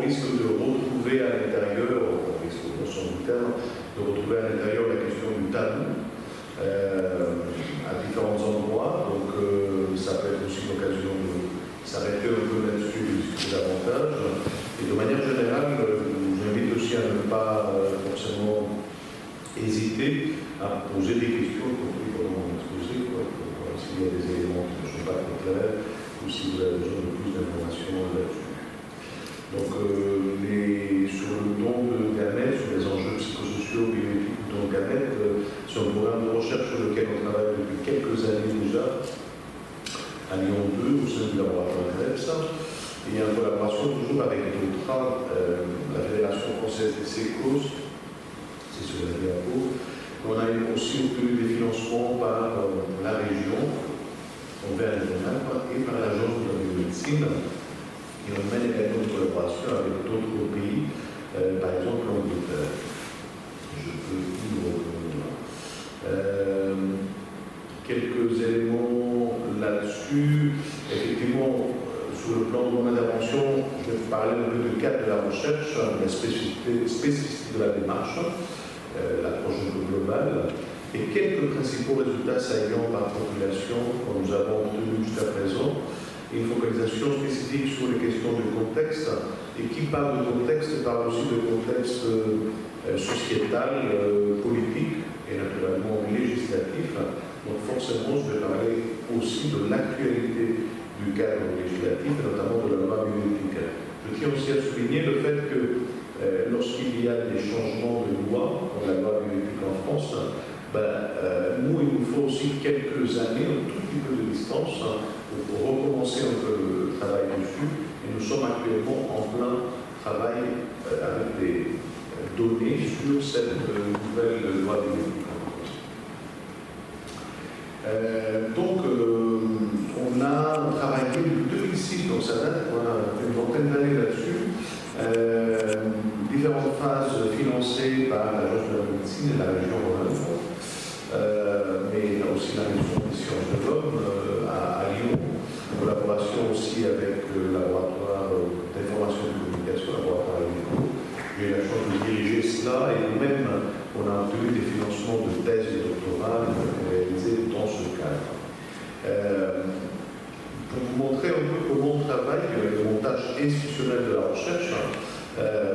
risque de retrouver à l'intérieur, on risque non sans doute de retrouver à l'intérieur la question du tabou à différents endroits. Donc ça peut être aussi l'occasion de s'arrêter un peu là-dessus et discuter davantage. Et de manière générale, j'invite aussi à ne pas forcément hésiter à poser des questions, y compris pendant mon exposé, s'il y a des éléments qui ne sont pas très clairs ou si vous avez besoin de plus d'informations là-dessus. Donc, sur le don de gamètes, sur les enjeux psychosociaux, bioéthiques du don de gamètes, c'est un programme de recherche sur lequel on travaille depuis quelques années déjà, à Lyon 2, au sein du laboratoire CREPS, et en collaboration toujours avec l'OTRA, la Fédération française des sécos, c'est sur la diapo. On a aussi obtenu des financements par la région, Auvergne-Rhône-Alpes, et par l'Agence de la biomédecine. Et on mène également une collaboration avec d'autres pays, par exemple l'Angleterre. Je peux vous revenir. Quelques éléments là-dessus. Effectivement, sur le plan de mon intervention, je vais vous parler un peu du cadre de la recherche, de la spécificité de la démarche, l'approche un peu globale, et quelques principaux résultats saillants par population que nous avons obtenus jusqu'à présent. Une focalisation spécifique sur les questions de contexte, et qui parle de contexte parle aussi de contexte sociétal, politique et naturellement législatif. Donc forcément, je vais parler aussi de l'actualité du cadre législatif, notamment de la loi bioéthique. Je tiens aussi à souligner le fait que lorsqu'il y a des changements de loi, comme la loi bioéthique en France, nous, il nous faut aussi quelques années, un tout petit peu de distance, pour recommencer un peu le travail dessus. Et nous sommes actuellement en plein travail avec des données sur cette nouvelle loi bioéthique. Donc, on a travaillé depuis 2006, donc ça date, on a fait une vingtaine d'années là-dessus. Différentes phases financées par l'Agence de la médecine et la région Rhône-Alpes, mais aussi la région des sciences de l'homme à Lyon, en collaboration aussi avec le laboratoire d'information et de communication, le laboratoire Lyon. J'ai eu la chance de diriger cela et nous-mêmes, on a obtenu des financements de thèses et doctorats réalisés dans ce cadre. Pour vous montrer un peu comment on travaille, le montage institutionnel de la recherche,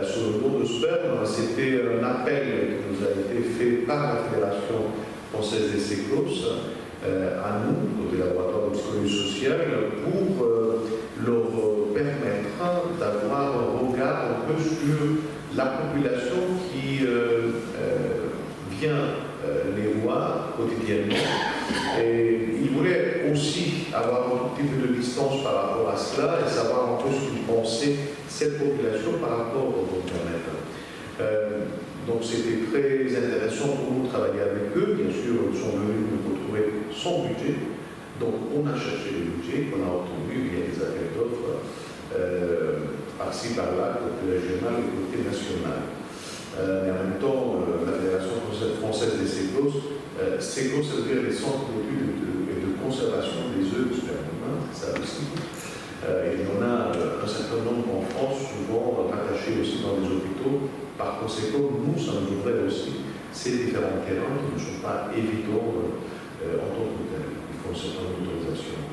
sur le don de sperme, c'était un appel qui nous a été fait par la Fédération française des sécos à nous, côté laboratoire de psychologie sociale, pour leur permettre d'avoir un regard un peu sur la population qui vient les voir quotidiennement. Et ils voulaient aussi avoir un tout petit peu de distance par rapport à cela et savoir un peu ce qu'ils pensaient cette population par rapport au Internet. Donc c'était très intéressant pour nous de travailler avec eux. Bien sûr, ils sont venus nous retrouver sans budget. Donc on a cherché le budget qu'on a obtenu via des appels d'offres par-ci par-là, côté régional et côté national. Mais en même temps, la Fédération française des sécos, sécos, ça veut dire les centres d'études et de conservation des œufs de sperme humain, c'est ça aussi. Il y en a un certain nombre en France, souvent rattachés aussi dans les hôpitaux. Par conséquent, nous, ça nous ouvrait aussi ces différents terrains qui ne sont pas évidents en tant que tels. Il faut un certain nombre d'autorisations.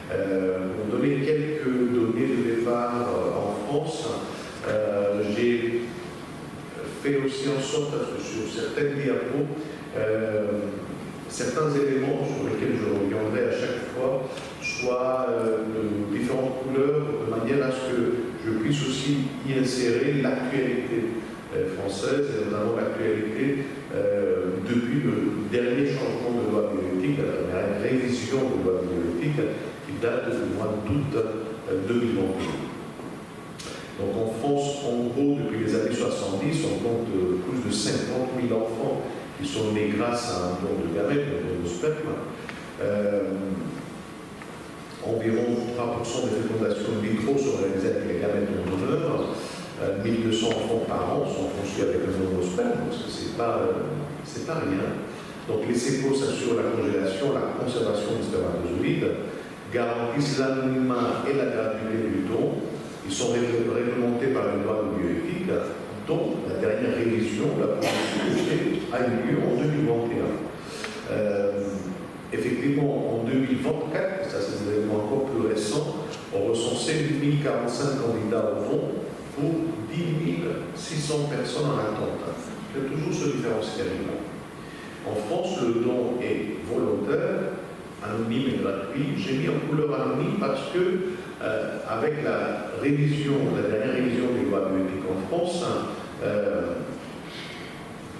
Pour donner quelques données de départ en France, j'ai fait aussi en sorte que sur certaines diapos, certains éléments sur lesquels je reviendrai à chaque fois soient de différentes couleurs, de manière à ce que je puisse aussi y insérer l'actualité française, et notamment l'actualité depuis le dernier changement de loi bioéthique, la dernière révision de loi bioéthique qui date du mois d'août 2021. Donc en France, en gros, depuis les années 70, on compte plus de 50 000 enfants qui sont nés grâce à un don de gamètes, un don de sperme. Environ 3% des fécondations in vitro sont réalisées avec les gamètes de donneurs. 1200 enfants par an sont conçus avec un don de sperme, parce que c'est pas rien. Donc les sécos assurent la congélation, la conservation des spermatozoïdes, garantissent l'anonymat et la gratuité du don, Ils sont réglementés par la loi de bioéthique, dont la dernière révision, la première, a eu lieu en 2021. Effectivement, en 2024, ça c'est des éléments encore plus récents, on recensait 1045 candidats au fond pour 10 600 personnes en attente. Il y a toujours ce différentiel-là. En France, le don est volontaire, anonyme et gratuit. J'ai mis en couleur anonyme parce que, avec la dernière révision des lois bioéthiques en France,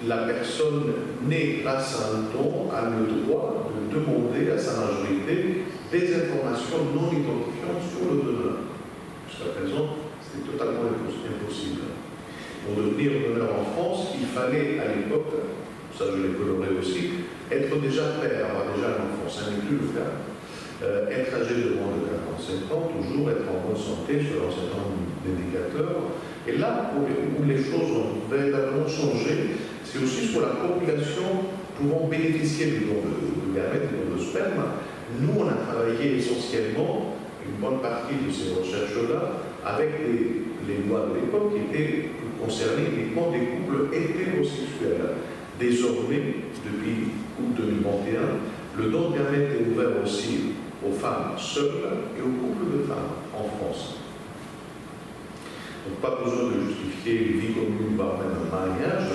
la personne née grâce à un don a le droit de demander à sa majorité des informations non identifiantes sur le donneur. Jusqu'à présent, c'était totalement impossible. Pour devenir donneur en France, il fallait à l'époque, ça je l'ai coloré aussi, être déjà père, avoir déjà un enfant, ça n'est plus le cas. Être âgé de moins de 45 ans, toujours être en bonne santé selon un certain nombre d'indicateurs. Et là où les choses ont véritablement changé, c'est aussi sur la population pouvant bénéficier du don de gamètes et du don de sperme. Nous, on a travaillé essentiellement une bonne partie de ces recherches-là avec les lois de l'époque qui étaient concernées uniquement des couples hétérosexuels. Désormais, depuis août 2021, le don de gamètes est ouvert aussi aux femmes seules et aux couples de femmes en France. Donc pas besoin de justifier une vie commune, voire même un mariage,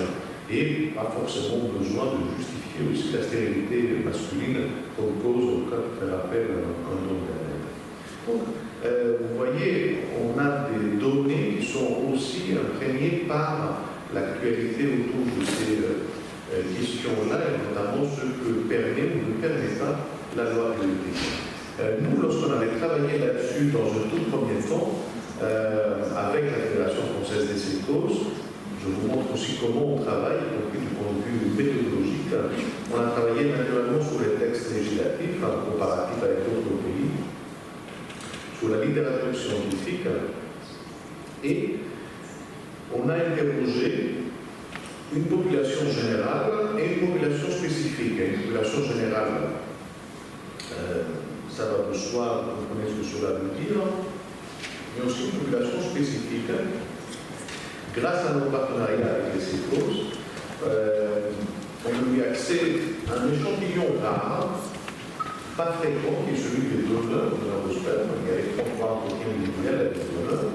et pas forcément besoin de justifier aussi la stérilité masculine comme cause au cas de faire appel à un don de gamètes. Donc, vous voyez, on a des données qui sont aussi imprégnées par l'actualité autour de ces questions-là, et notamment ce que permet ou ne permet pas la loi bioéthique. Nous, lorsqu'on avait travaillé là-dessus dans un tout premier temps, avec la Fédération française des sécoses, je vous montre aussi comment on travaille, y compris du point de vue méthodologique. On a travaillé naturellement sur les textes législatifs, comparatifs avec d'autres pays, sur la littérature scientifique, et on a interrogé une population générale et une population spécifique. Une population générale, ça va de soi, vous connaissez ce que cela veut dire, mais aussi une population spécifique. Grâce à nos partenariats avec les sécoses, on a eu accès à un échantillon rare, pas fréquent, qui est celui des donneurs de sperme. Il y avait 33 entretiens individuels avec les donneurs.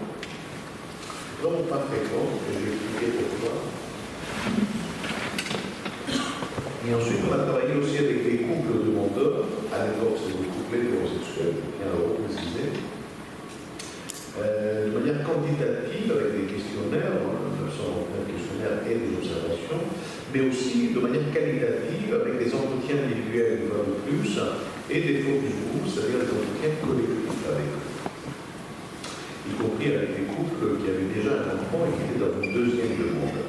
Vraiment pas fréquent, et je vais expliquer pourquoi. Et ensuite, on a travaillé aussi avec des couples demandeurs. À l'époque, c'était des couples hétérosexuels, je tiens à le repréciser. De manière quantitative, avec des questionnaires, 929 questionnaires et des observations, mais aussi de manière qualitative, avec des entretiens individuels une fois de plus, et des focus group, c'est-à-dire des entretiens collectifs avec eux. Y compris avec des couples qui avaient déjà un enfant et qui étaient dans une deuxième demande.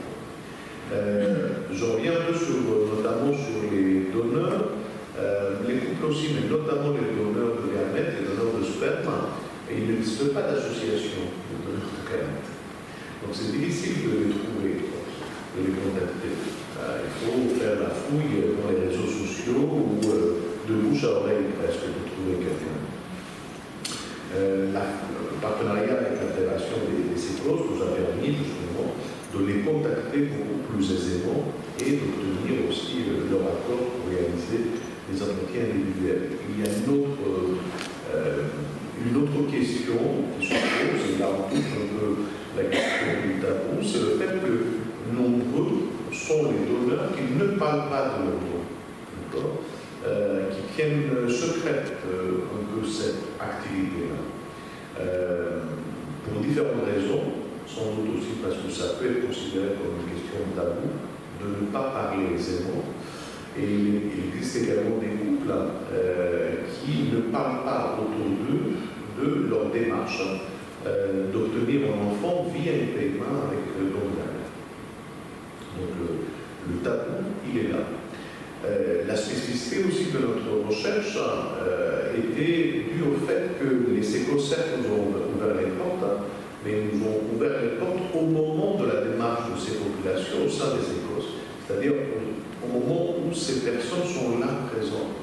Je reviens un peu notamment sur les donneurs, les couples aussi, mais notamment les donneurs de gamètes, les donneurs de sperme, et il n'existe pas d'association de donneurs de gamètes. Donc c'est difficile de les trouver, de les contacter. Il faut faire la fouille dans les réseaux sociaux ou de bouche à oreille presque pour trouver quelqu'un. Le partenariat avec la Fédération des sécoses nous a permis justement de les contacter beaucoup plus aisément et d'obtenir aussi leur accord pour réaliser des entretiens individuels. Il y a une autre question qui se pose, et là on touche un peu la question du tabou, c'est le fait que nombreux sont les donneurs qui ne parlent pas de leur don, qui tiennent secrète un peu cette activité-là. Pour différentes raisons, sans doute aussi parce que ça peut être considéré comme une question tabou, de ne pas parler aisément. Et il existe également des couples qui ne parlent pas autour d'eux de leur démarche d'obtenir un enfant via un paiement avec l'organe. Donc le tabou, il est là. La spécificité aussi de notre recherche était due au fait que les sécoses, certes, nous ont ouvert les portes, mais nous ont ouvert les portes au moment de la démarche de ces populations au sein des sécoses. C'est-à-dire au moment où ces personnes sont là présentes.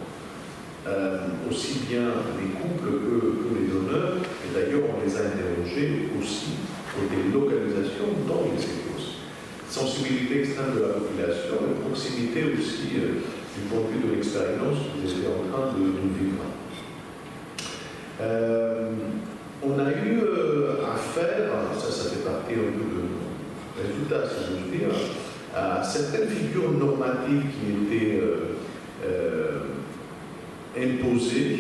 aussi bien les couples que les donneurs. Et d'ailleurs, on les a interrogés aussi pour des localisations dans les écosystèmes. Sensibilité extrême de la population et proximité aussi du point de vue de l'expérience qu'ils étaient en train de vivre. On a eu affaire, ça fait partie un peu de résultats, si je veux dire, à certaines figures normatives qui étaient imposées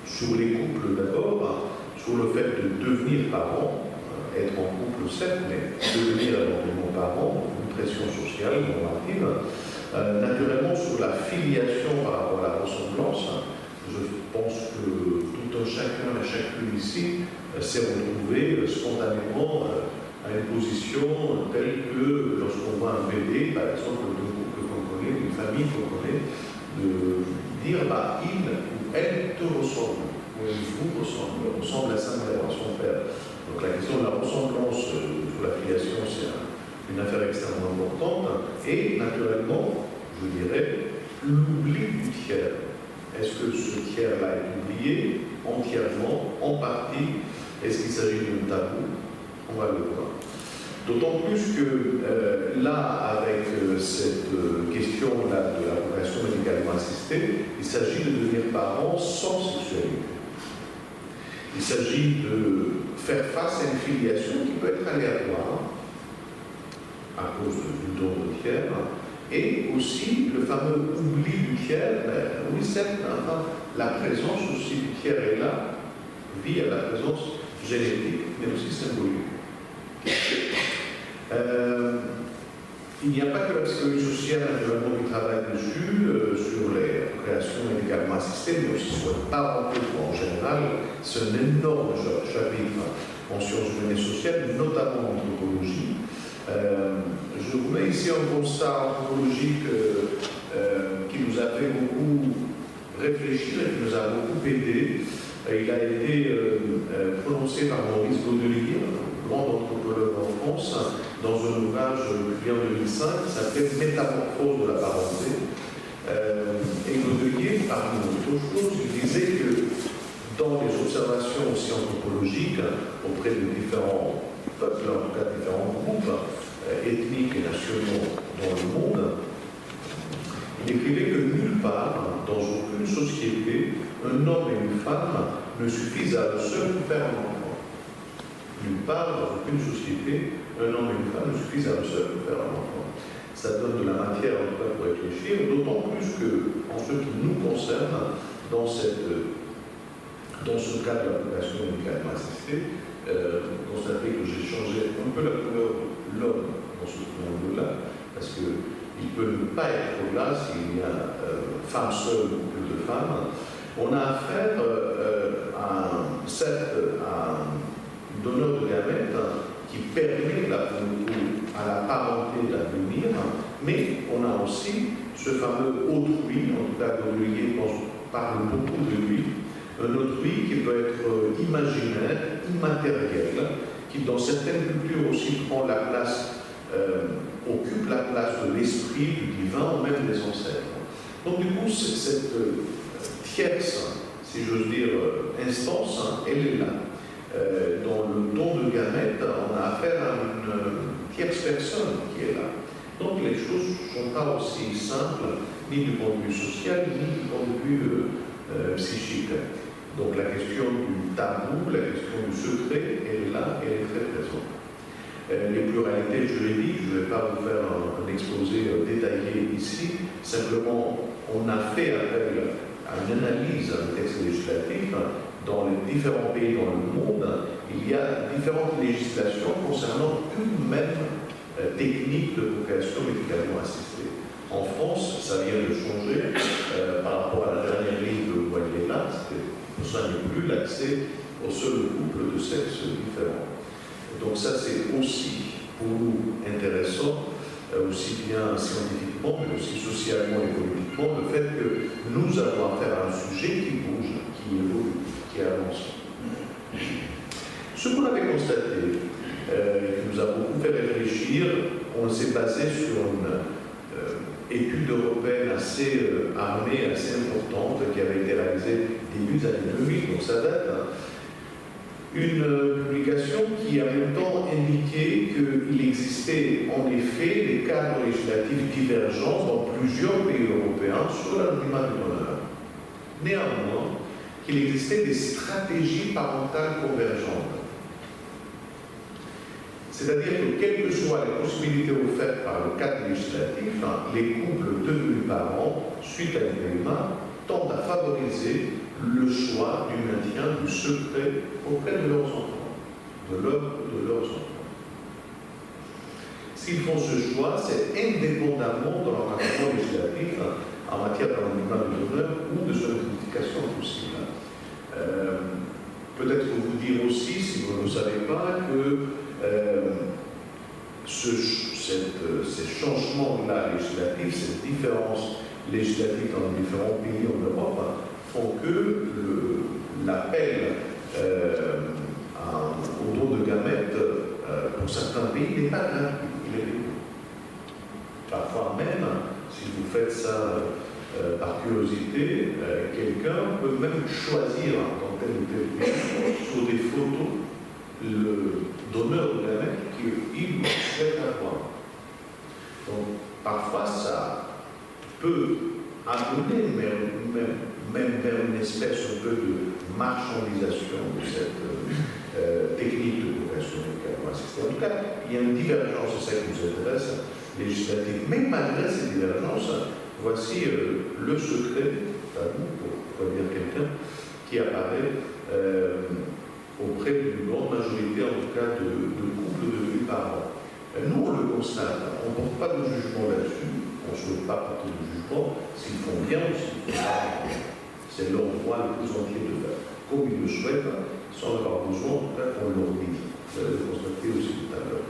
sur les couples d'abord, sur le fait de devenir parent, être en couple certes, mais devenir éventuellement parent, une pression sociale, normative, naturellement sur la filiation par rapport à la ressemblance. Je pense que tout un chacun et chacune ici s'est retrouvé spontanément à une position telle que lorsqu'on voit un bébé, par exemple, d'un couple qu'on connaît, d'une famille qu'on connaît, de dire il ou elle te ressemble, ou elle vous ressemble à sa mère, à son père. Donc la question de la ressemblance sur la filiation, c'est une affaire extrêmement importante. Et naturellement, je dirais, l'oubli du tiers. Est-ce que ce tiers-là est oublié entièrement, en partie? Est-ce qu'il s'agit d'un tabou? On va le voir. D'autant plus que là, avec cette question-là de la procréation médicalement assistée, il s'agit de devenir parent sans sexualité. Il s'agit de faire face à une filiation qui peut être aléatoire à cause du don de tiers, et aussi le fameux oubli du tiers. Oui, certes, la présence aussi du tiers est là, via la présence génétique, mais aussi symbolique. Il n'y a pas que la psychologie sociale, naturellement, qui travaille dessus, sur les créations médicalement assistées, mais aussi sur le parentérisme en général. C'est un énorme chapitre en sciences humaines et sociales, notamment en anthropologie. Je vous mets ici un constat anthropologique qui nous a fait beaucoup réfléchir et qui nous a beaucoup aidé. Il a été prononcé par Maurice Godelier, grand anthropologue en France, dans un ouvrage publié en 2005 qui s'appelait Métamorphose de la parenté. Et Godelier, parmi d'autres choses, il disait que dans les observations aussi anthropologiques auprès de différents peuples, en tout cas différents groupes ethniques et nationaux dans le monde, il écrivait que nulle part, dans aucune société, un homme et une femme ne suffisent à eux seuls pour faire un enfant. Nulle part, dans aucune société, un homme et une femme ne suffisent à eux seuls pour faire un enfant. Ça donne de la matière en tout cas pour réfléchir, d'autant plus que, en ce qui nous concerne, dans ce cas de la procréation médicalement assistée, constatez que j'ai changé un peu la couleur de l'homme dans ce monde-là, parce qu'il peut ne pas être là s'il y a femme seule ou plus de femmes. On a affaire certes à un donneur de gamètes qui permet à la parenté d'avenir, mais on a aussi ce fameux autrui, en tout cas Godelier parle beaucoup de lui, un autrui qui peut être imaginaire, immatériel, qui dans certaines cultures aussi prend la place, occupe la place de l'esprit, du divin, ou même des ancêtres. Donc du coup, cette tierce, si j'ose dire, instance, elle est là. Dans le don de gamètes, on a affaire à une tierce personne qui est là. Donc les choses ne sont pas aussi simples, ni du point de vue social, ni du point de vue psychique. Donc la question du tabou, la question du secret, elle est là, elle est très présente. Les pluralités juridiques, je ne vais pas vous faire un exposé détaillé ici, simplement on a fait appel à une analyse, à un texte législatif. Dans les différents pays dans le monde, il y a différentes législations concernant une même technique de procréation médicalement assistée. En France, ça vient de changer par rapport à la dernière ligne que vous voyez là, ça n'est plus l'accès au seul couple de sexes différents. Donc ça, c'est aussi pour nous intéressant, aussi bien scientifiquement, mais aussi socialement et politiquement, le fait que nous avons affaire à un sujet qui bouge, qui évolue, qui avance. Ce qu'on avait constaté, qui nous a beaucoup fait réfléchir, on s'est basé sur une étude européenne assez armée, assez importante, qui avait été réalisée début des années 2000, donc ça date. Une publication qui en même temps indiquait qu'il existait en effet des cadres législatifs divergents dans plusieurs pays européens sur l'anonymat du donneur. Néanmoins, qu'il existait des stratégies parentales convergentes. C'est-à-dire que, quelles que soient les possibilités offertes par le cadre législatif, les couples devenus parents, suite à l'anonymat, tendent à favoriser le choix du maintien du secret auprès de leurs enfants, de leurs enfants. S'ils font ce choix, c'est indépendamment de l'encadrement législatif en matière d'anonymat de donneur ou de son identification possible. Peut-être vous dire aussi, si vous ne le savez pas, que ces changements-là législatifs, cette différence législative dans les différents pays en Europe, font que l'appel au don de gamètes pour certains pays n'est pas gratuit, il est payé. Parfois même, si vous faites ça par curiosité, quelqu'un peut même choisir dans tel ou tel pays sur des photos le donneur de gamètes qu'il souhaite avoir. Donc parfois ça peut amener même vers une espèce un peu de marchandisation de cette technique de conversion assistée. En tout cas, il y a une divergence, c'est ça qui nous intéresse, législative. Mais malgré ces divergences, voici le secret, pour dire quelqu'un, qui apparaît auprès d'une grande majorité, en tout cas, de couples devenus parents. Nous, on le constate, on ne porte pas de jugement là-dessus, on ne souhaite pas porter de jugement s'ils font bien ou s'ils font pas bien. C'est leur droit le plus entier de faire, comme ils le souhaitent, sans avoir besoin, en tout cas, qu'on leur dise. Vous allez le constater aussi tout à l'heure.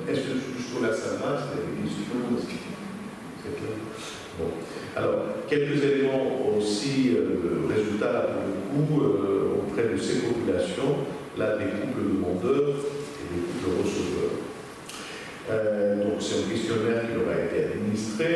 Est-ce que jusqu'au là ça va? C'était une question? C'est clair? Bon. Alors, quelques éléments aussi, résultats là, pour le coup, auprès de ces populations, là, des couples demandeurs et des couples receveurs. Donc, c'est un questionnaire qui leur a été administré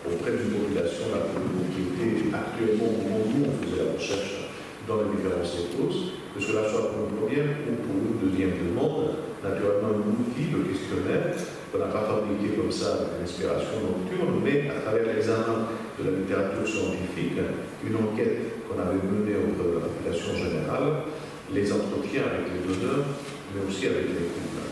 auprès d'une population là, pour le coup, qui était actuellement au moment où on faisait la recherche dans les différents sectors, que cela soit pour une première ou pour une deuxième demande, naturellement un outil de questionnaire qu'on n'a pas fabriqué comme ça avec une inspiration nocturne, mais à travers l'examen de la littérature scientifique, une enquête qu'on avait menée auprès de la population générale, les entretiens avec les donneurs, mais aussi avec les couples.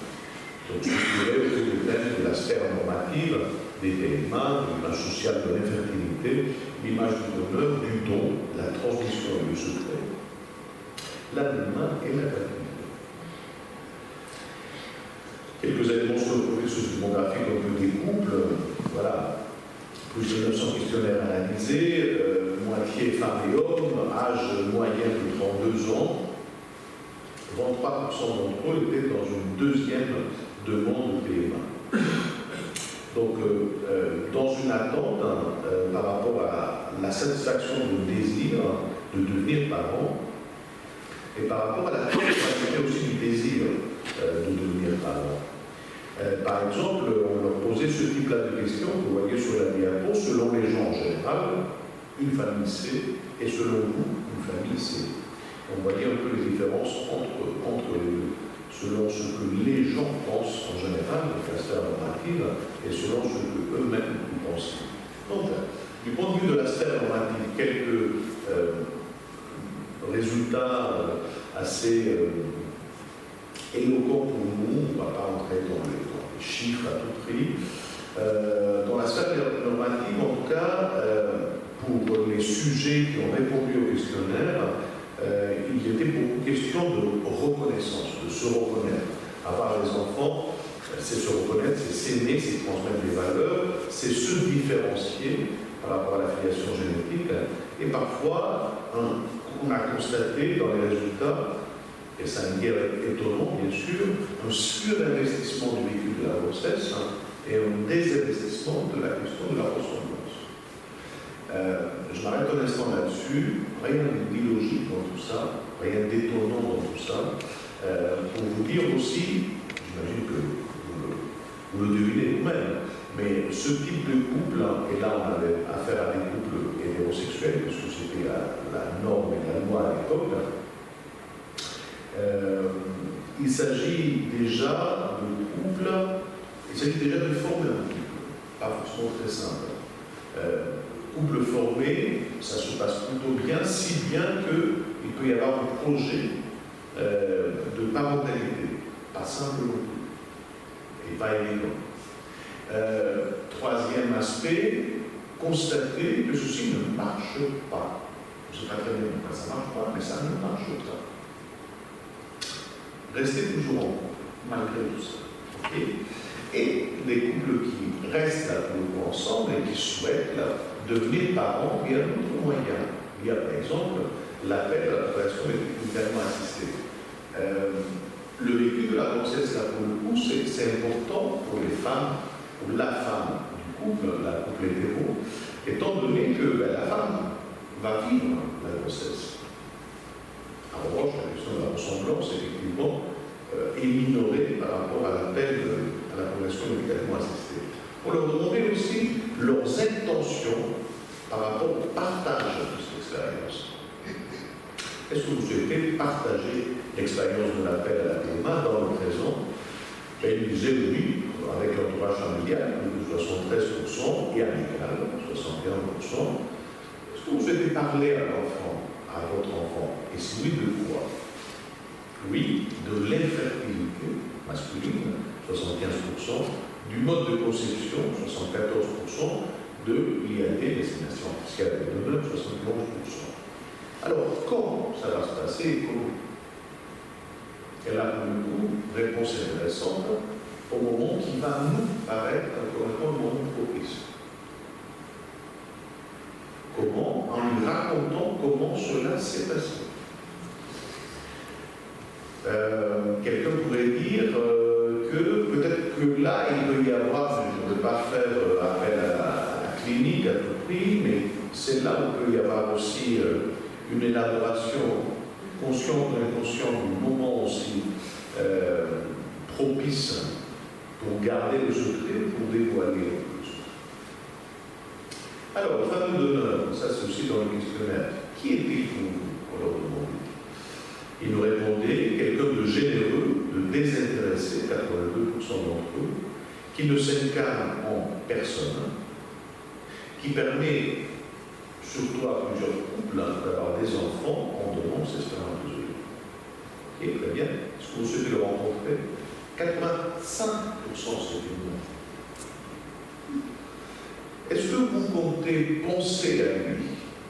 Donc je dirais autour du thème de la sphère normative des PMA, de l'image sociale de l'infertilité, l'image du donneur, du don, la transmission et le secret, l'anonymat et la paternité. Quelques éléments sur le processus démographique au niveau des couples. Voilà, plus de 900 questionnaires analysés, moitié femmes et hommes, âge moyen de 32 ans. 23% d'entre eux étaient dans une deuxième demande de PMA. Donc, dans une attente par rapport à la satisfaction du désir de devenir parent et par rapport à la temporalité aussi du désir de devenir parent. Par exemple, on leur posait ce type-là de questions que vous voyez sur la diapo, selon les gens en général, une famille C, et selon vous, une famille C. On voyait un peu les différences entre les deux, selon ce que les gens pensent en général, donc la sphère normative, et selon ce qu'eux-mêmes pensent. Donc, du point de vue de la sphère normative, quelques résultats assez éloquents pour nous, on ne va pas entrer dans les chiffres à tout prix. Dans la sphère normative, en tout cas, pour les sujets qui ont répondu au questionnaire, il était beaucoup question de reconnaissance, de se reconnaître. Avoir des enfants, c'est se reconnaître, c'est s'aimer, c'est transmettre des valeurs, c'est se différencier par rapport à la filiation génétique. Et parfois, on a constaté dans les résultats, et c'est un guerre étonnant bien sûr, un surinvestissement du vécu de la grossesse et un désinvestissement de la question de la ressemblance. Je m'arrête un instant là-dessus, rien d'illogique dans tout ça, rien d'étonnant dans tout ça, pour vous dire aussi, j'imagine que vous le vous le devinez vous-même, mais ce type de couple, et là on avait affaire à des couples hétérosexuels, parce que c'était la norme et la loi à l'époque, il s'agit déjà de couples, il s'agit déjà de former un couple, pas forcément très simple. Couple formé, ça se passe plutôt bien, si bien qu'il peut y avoir un projet de parentalité, pas simple non plus, et pas évident. Troisième aspect, constater que ceci ne marche pas. Je ne sais pas très bien pourquoi ça ne marche pas, mais ça ne marche pas. Restez toujours en couple, malgré tout ça. Okay. Et les couples qui restent là pour ensemble et qui souhaitent là, devenir parents, il y a d'autres moyens. Il y a par exemple l'appel à la relation médicalement assistée. Le vécu de la grossesse, là pour le coup, c'est important pour les femmes, pour la femme du couple, la couple hétéro, étant donné que la femme va vivre la grossesse. En revanche, la question de la ressemblance, effectivement, est minorée par rapport à l'appel à la relation médicalement assistée. On leur demander aussi leurs intentions par rapport au partage de cette expérience. Est-ce que vous souhaitez partager l'expérience de l'appel à la PMA dans le présent? Et il disait oui, avec l'entourage familial, de 73% et amical, 61%. Est-ce que vous souhaitez parler à l'enfant, à votre enfant? Et si oui, de quoi? Oui, de l'infertilité masculine, 75%, du mode de conception, 74%, de l'IAD, l'assignation artificielle des donneurs, 71%. Alors, quand ça va se passer? Comment? Et là, pour le coup, réponse intéressante, au moment qui va nous paraître encore une fois le moment propice. Comment? En lui racontant comment cela s'est passé. Quelqu'un pourrait dire que peut-être que là, il peut y avoir, je ne veux pas faire appel à la clinique à tout prix, mais c'est là où il peut y avoir aussi une élaboration consciente ou inconsciente du moment aussi propice pour garder le secret, pour dévoiler le secret. Alors, le fameux donneur, ça c'est aussi dans le questionnaire, qui est-il pour vous? On leur demande. Il nous répondait quelqu'un de généreux, de désintéressé, 82% d'entre eux, qui ne s'incarne en personne, qui permet, surtout à plusieurs couples, d'avoir des enfants en donnant ces spermatozoïdes. Ok, très bien. Est-ce que vous souhaitez le rencontrer? 85% c'est une. Est-ce que vous comptez penser à lui?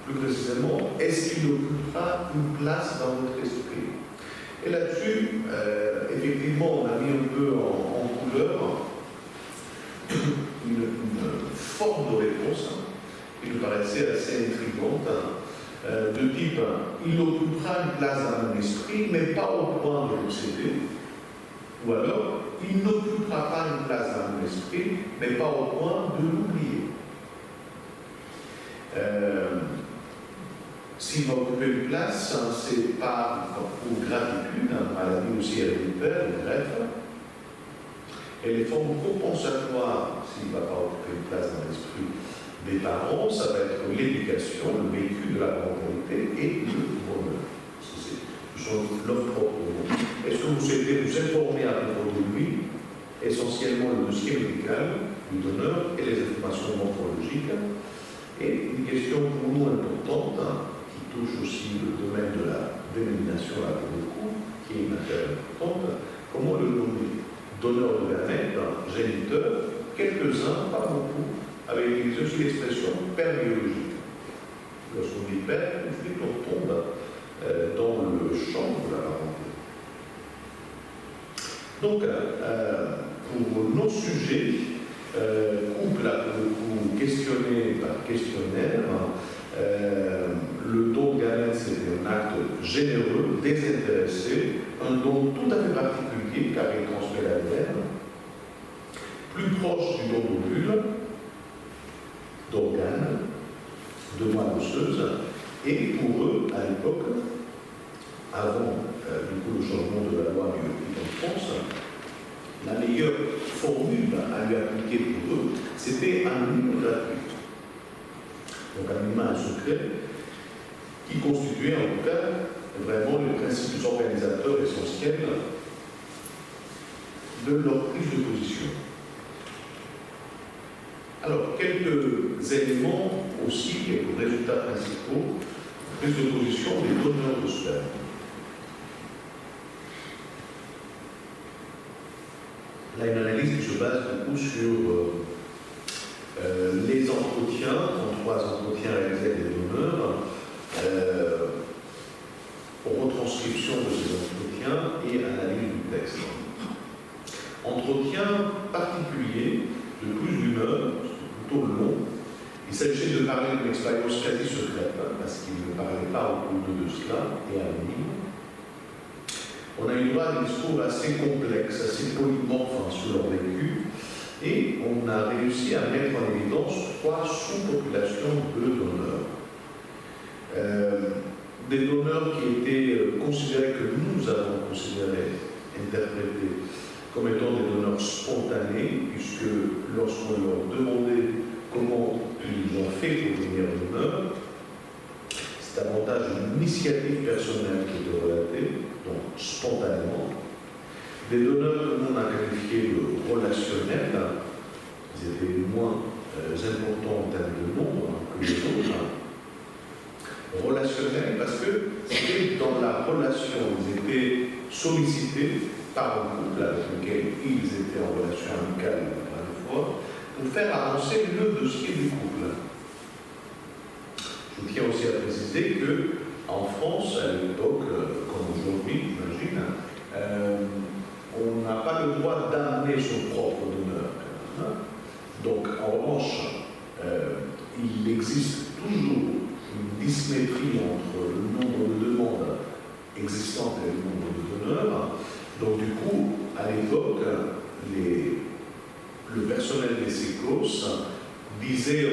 Plus précisément, est-ce qu'il occupera une place dans votre esprit? Et là-dessus, effectivement, on a mis un peu en couleur une forme de réponse qui nous paraissait assez intrigante, de type, il occupera une place dans mon esprit, mais pas au point de l'obséder, ou alors, il n'occupera pas une place dans mon esprit, mais pas au point de l'oublier. S'il va occuper une place, c'est pas pour gratitude, une maladie aussi héréditaire, bref. Et les formes compensatoires, s'il ne va pas occuper une place dans l'esprit des parents, ça va être l'éducation, le vécu de la parentalité et le bonheur. Ce sont leurs propres mots. Est-ce que vous souhaitez vous informer à propos de lui, essentiellement le dossier médical du donneur et les informations morphologiques? Et une question pour nous importante, qui touche aussi le domaine de la dénomination là pour le coup, qui est une affaire importante, comment le nommer? Donneur de gamètes, géniteur, quelques-uns, pas beaucoup, avec aussi l'expression père biologique. Lorsqu'on dit père, on tombe dans le champ de la parenté. Donc, pour nos sujets, couple là pour le coup questionné par questionnaire, le don de gamètes c'est un acte généreux, désintéressé, un don tout à fait particulier car il transmet l'ADN, plus proche du don d'ovule, d'organes, de moelle osseuse, et pour eux, à l'époque, avant du coup, le changement de la loi bioéthique en France, la meilleure formule à lui appliquer pour eux, c'était un minimum gratuit. Donc un minimum secret qui constituait en tout cas vraiment les principes organisateurs essentiels de leur prise de position. Alors, quelques éléments aussi, quelques résultats principaux, prise de position des donneurs de sperme. Là, une analyse qui se base beaucoup sur les entretiens, en 3 entretiens réalisés avec les donneurs, retranscription de ces entretiens et analyse du texte. Entretien particulier de plus d'une heure, plutôt long. Il s'agissait de parler d'une expérience quasi secrète, parce qu'il ne parlait pas au cours de cela, et anonyme. On a eu droit à des discours assez complexes, assez polymorphes sur leur vécu, et on a réussi à mettre en évidence 3 sous-populations de donneurs. Des donneurs qui étaient considérés, que nous avons considérés, interprétés, comme étant des donneurs spontanés, puisque lorsqu'on leur demandait comment ils ont fait pour devenir donneurs, c'est davantage une initiative personnelle qui était relatée, donc spontanément. Des donneurs que l'on a qualifiés de relationnels, ils étaient moins importants en termes de nombre que les autres. Relationnels parce que c'était dans la relation, ils étaient sollicités par un couple avec lequel ils étaient en relation amicale à la fois, pour faire avancer le dossier du couple. Je tiens aussi à préciser qu'en France, à l'époque, comme aujourd'hui, j'imagine, on n'a pas le droit d'amener son propre donneur. Donc, en revanche, il existe toujours une dysymétrie entre le nombre de demandes existantes et le nombre de donneurs. Donc, du coup, à l'époque, le personnel des sécos disait au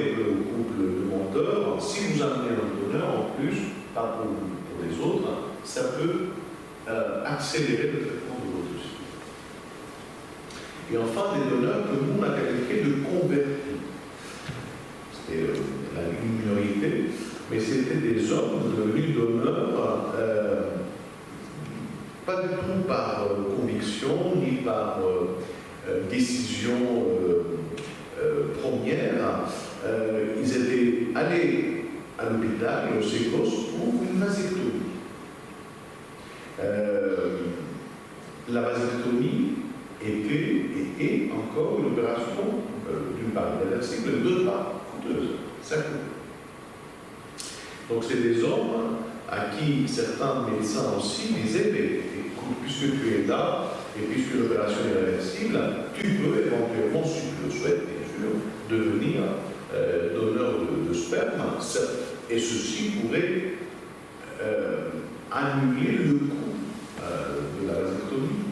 couple demandeur, si vous amenez un donneur en plus, pas pour les autres, ça peut accélérer le traitement de votre dossier. Et enfin, des donneurs que nous on a qualifiés de convertis. C'était une minorité, mais c'était des hommes devenus donneurs, pas du tout par conviction, ni par décision première. Ils étaient allés à l'hôpital et au sécos pour une vasectomie. La vasectomie était et est encore une opération d'une part irréversible, d'autre part coûteuse. Ça coûte. Donc c'est des hommes à qui certains médecins aussi disaient, mais écoute, puisque tu es là, et puisque l'opération est irréversible, tu peux éventuellement, si tu le souhaites, bien sûr, devenir donneur de sperme, et ceci pourrait annuler le coût de la vasectomie.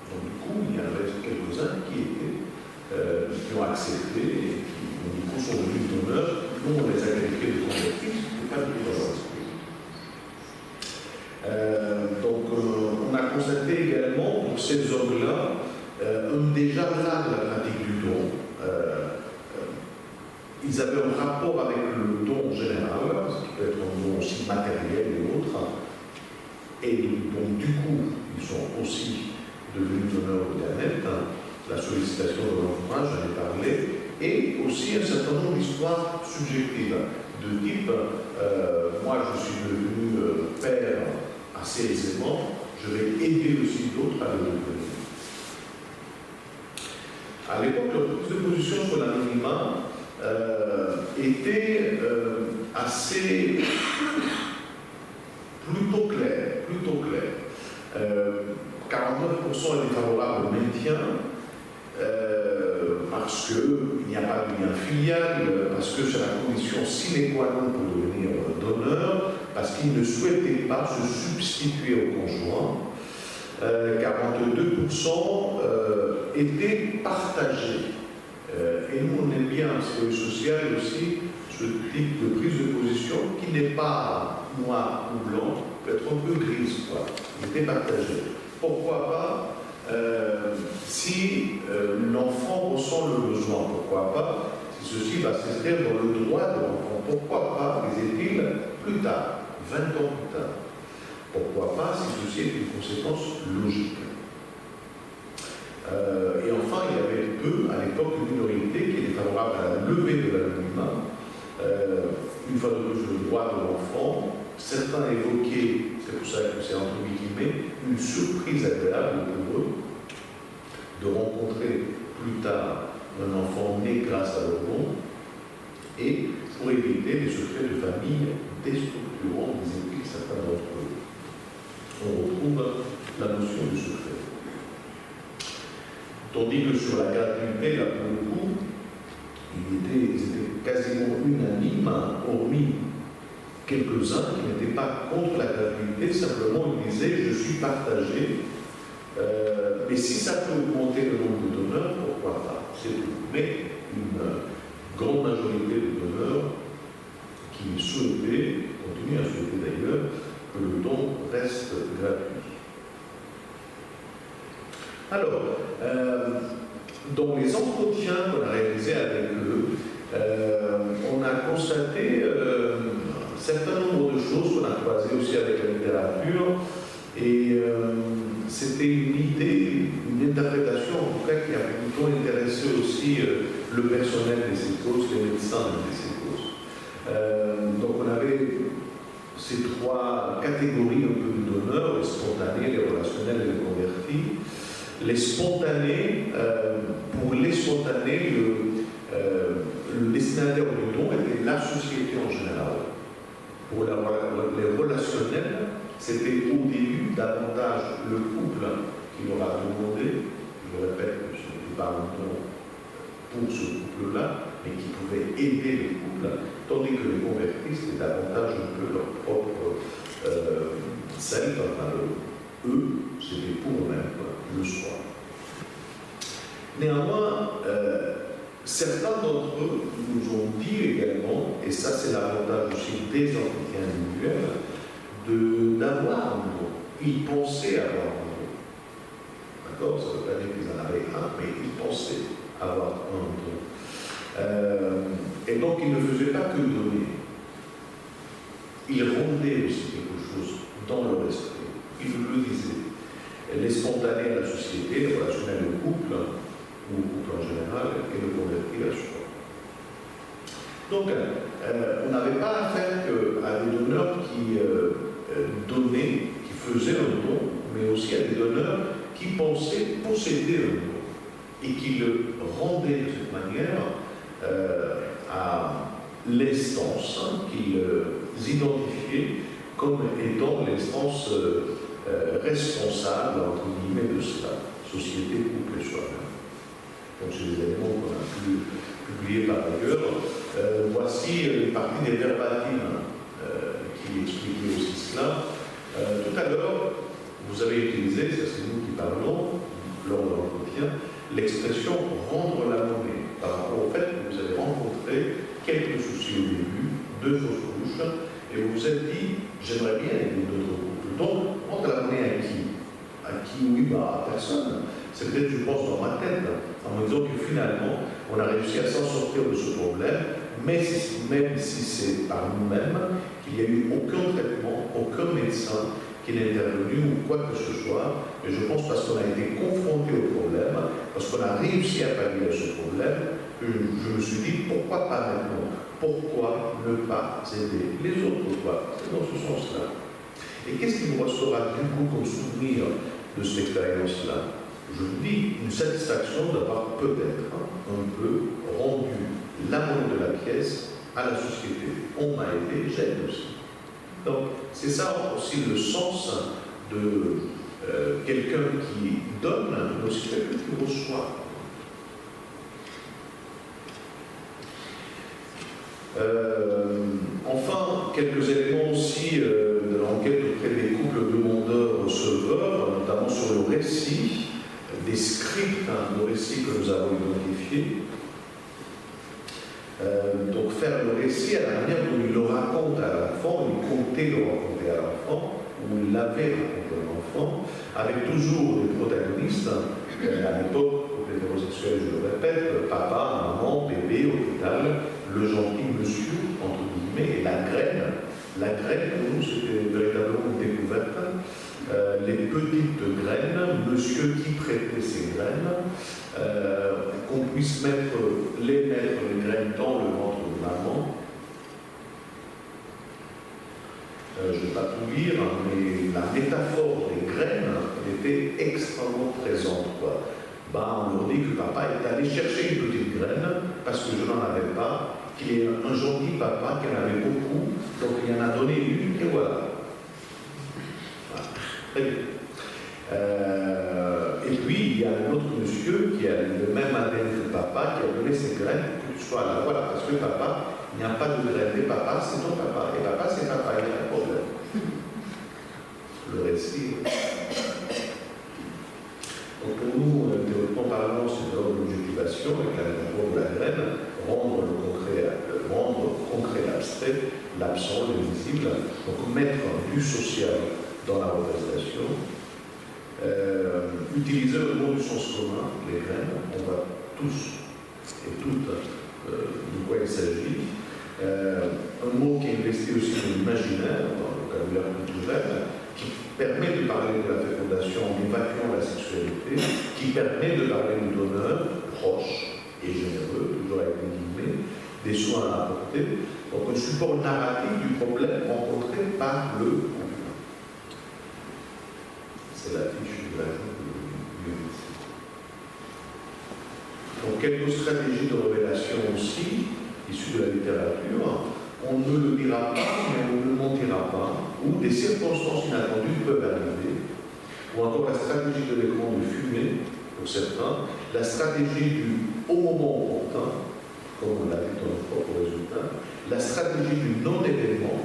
Donc du coup, il y en avait quelques-uns qui ont accepté et qui, du coup, sont devenus donneurs. Nous, on les a qualifiés de convertis, c'était pas du tout dans donc, on a constaté également pour ces hommes-là déjà là de la pratique du don. Ils avaient un rapport avec le don général, ce qui peut être un don aussi matériel et autres. Et donc, du coup, ils sont aussi devenus donneurs de gamètes. La sollicitation de l'entourage, j'en ai parlé. Et aussi un certain nombre d'histoires subjectives de type moi je suis devenu père assez aisément, je vais aider aussi d'autres à le devenir. À l'époque, leur prise de position sur l'anonymat était assez plutôt claire. 49% étaient favorables au maintien. Parce qu'il n'y a pas de lien filial, parce que c'est la condition sine qua non pour devenir donneur, parce qu'ils ne souhaitaient pas se substituer au conjoint. 42% étaient partagés. Et nous, on aime bien en psychologie sociale aussi ce type de prise de position qui n'est pas noir ou blanc, peut être un peu grise, quoi. Il était partagé. Pourquoi pas? si l'enfant ressent le besoin, pourquoi pas, si ceci va s'inscrire dans le droit de l'enfant, pourquoi pas, disait-il, plus tard, 20 ans plus tard. Pourquoi pas, si ceci est une conséquence logique. Et enfin, il y avait peu, à l'époque, une minorité qui était favorable à la levée de l'anonymat. Une fois de plus, le droit de l'enfant. Certains évoquaient, c'est pour ça que c'est entre guillemets, une surprise agréable pour eux de rencontrer plus tard un enfant né grâce à leur don, et pour éviter les secrets de famille déstructurants, disaient-ils certains d'entre eux. On retrouve la notion du secret. Tandis que sur la gratuité, là pour le coup, ils étaient quasiment unanimes, hormis quelques-uns qui n'étaient pas contre la gratuité, simplement ils disaient « je suis partagé ». Mais si ça peut augmenter le nombre de donneurs, pourquoi pas, c'est tout. Mais une grande majorité de donneurs qui souhaitaient, continuent à souhaiter d'ailleurs, que le don reste gratuit. Alors, dans les entretiens qu'on a réalisés avec eux, on a constaté un certain nombre de choses qu'on a croisées aussi avec la littérature, et c'était une idée, une interprétation en tout cas qui a plutôt intéressé aussi le personnel des sécos, les médecins des sécos. Donc on avait ces trois catégories un peu de donneurs, les spontanés, les relationnels et les convertis. Les spontanés, pour les spontanés, le destinataire du don était la société en général. Pour les relationnels, c'était au début davantage le couple qui leur a demandé, je le répète, je ne dis pas un don pour ce couple-là, mais qui pouvait aider le couple, tandis que les convertis, c'était davantage un peu leur propre self, eux, c'était pour eux-mêmes, le soir. Néanmoins, certains d'entre eux nous ont dit également, et ça c'est l'avantage aussi des entretiens individuels, d'avoir un don. Ils pensaient avoir un don. D'accord? Ça ne veut pas dire qu'ils en avaient un, mais ils pensaient avoir un don. Et donc ils ne faisaient pas que donner. Ils rendaient aussi quelque chose dans leur esprit. Ils le disaient. Les spontanés à la société, les relationnels au couple, ou au couple en général, et le converti à soi. Donc, on n'avait pas affaire à des donneurs qui donnaient, qui faisaient un don, mais aussi à des donneurs qui pensaient posséder un don, et qui le rendaient de cette manière à l'instance qu'ils identifiaient comme étant l'instance responsable, entre guillemets, de cela, société, couple et soi-même. Donc c'est des éléments qu'on a pu publier par ailleurs. Voici les parties des verbatims qui expliquaient aussi cela. Tout à l'heure, vous avez utilisé, ça c'est nous qui parlons, lors de l'entretien, l'expression rendre la monnaie, par rapport au fait que vous avez rencontré quelques soucis au début, deux fausses couches, et vous vous êtes dit, j'aimerais bien aider d'autres couples. Donc, rendre la monnaie à qui? À qui, oui, à personne. C'est peut-être, je pense, dans ma tête, en me disant que finalement, on a réussi à s'en sortir de ce problème, même si c'est par nous-mêmes, qu'il n'y a eu aucun traitement, aucun médecin qui n'est intervenu ou quoi que ce soit. Et je pense parce qu'on a été confronté au problème, parce qu'on a réussi à pallier à ce problème, que je me suis dit, pourquoi pas maintenant? Pourquoi ne pas aider les autres? C'est dans ce sens-là. Et qu'est-ce qui nous restera du coup comme souvenir de cette expérience-là? Je vous dis, une satisfaction d'avoir peut-être un peu rendu la monnaie de la pièce à la société. On m'a aidé, j'aide aussi. Donc, c'est ça aussi le sens de quelqu'un qui donne, mais aussi quelqu'un qui reçoit. Enfin, quelques éléments aussi de l'enquête auprès des couples demandeurs-receveurs, notamment sur le récit, des scripts, de récits que nous avons identifiés. Donc faire le récit à la manière dont il le raconte à l'enfant, il comptait le raconter à l'enfant, où il l'avait raconté à l'enfant, avec toujours des protagonistes, à l'époque, pour les hétérosexuels, je le répète, papa, maman, bébé, hôpital, le gentil monsieur, entre guillemets, et la graine. La graine, pour nous, c'était véritablement une découverte. Les petites graines, monsieur qui prêtait ses graines, qu'on puisse mettre les graines dans le ventre de maman. Je ne vais pas tout lire, mais la métaphore des graines était extrêmement présente, quoi. On leur dit que papa est allé chercher une petite graine parce que je n'en avais pas, qu'il est un gentil papa qui en avait beaucoup, donc il en a donné une et voilà. Très bien. Et puis il y a un autre monsieur qui a le même ADN que papa, qui a donné ses graines pour que tu sois là. Voilà, parce que papa, il n'y a pas de graines. Et papa, c'est ton papa. Et papa, c'est papa, il n'y a pas de problème. Le récit. Donc pour nous, théoriquement parlant, c'est d'ordre l'objectivation avec la métaphore de la graine, rendre concret l'abstrait, l'absent, l'invisible, donc mettre du social dans la représentation, utiliser le mot du sens commun, les graines, on va tous et toutes de quoi il s'agit, un mot qui est investi aussi de l'imaginaire, dans le vocabulaire culturel, qui permet de parler de la fécondation en évacuant la sexualité, qui permet de parler du donneur proche et généreux, toujours avec des guillemets, des soins à apporter, donc un support narratif du problème rencontré par le couple. C'est la fiche de la vie. Donc quelques stratégies de révélation aussi, issues de la littérature. On ne le dira pas, mais on ne le mentira pas, ou des circonstances inattendues peuvent arriver, ou encore la stratégie de l'écran de fumée, pour certains, la stratégie du au moment opportun, comme on l'a vu dans notre propre résultat, la stratégie du non-événement,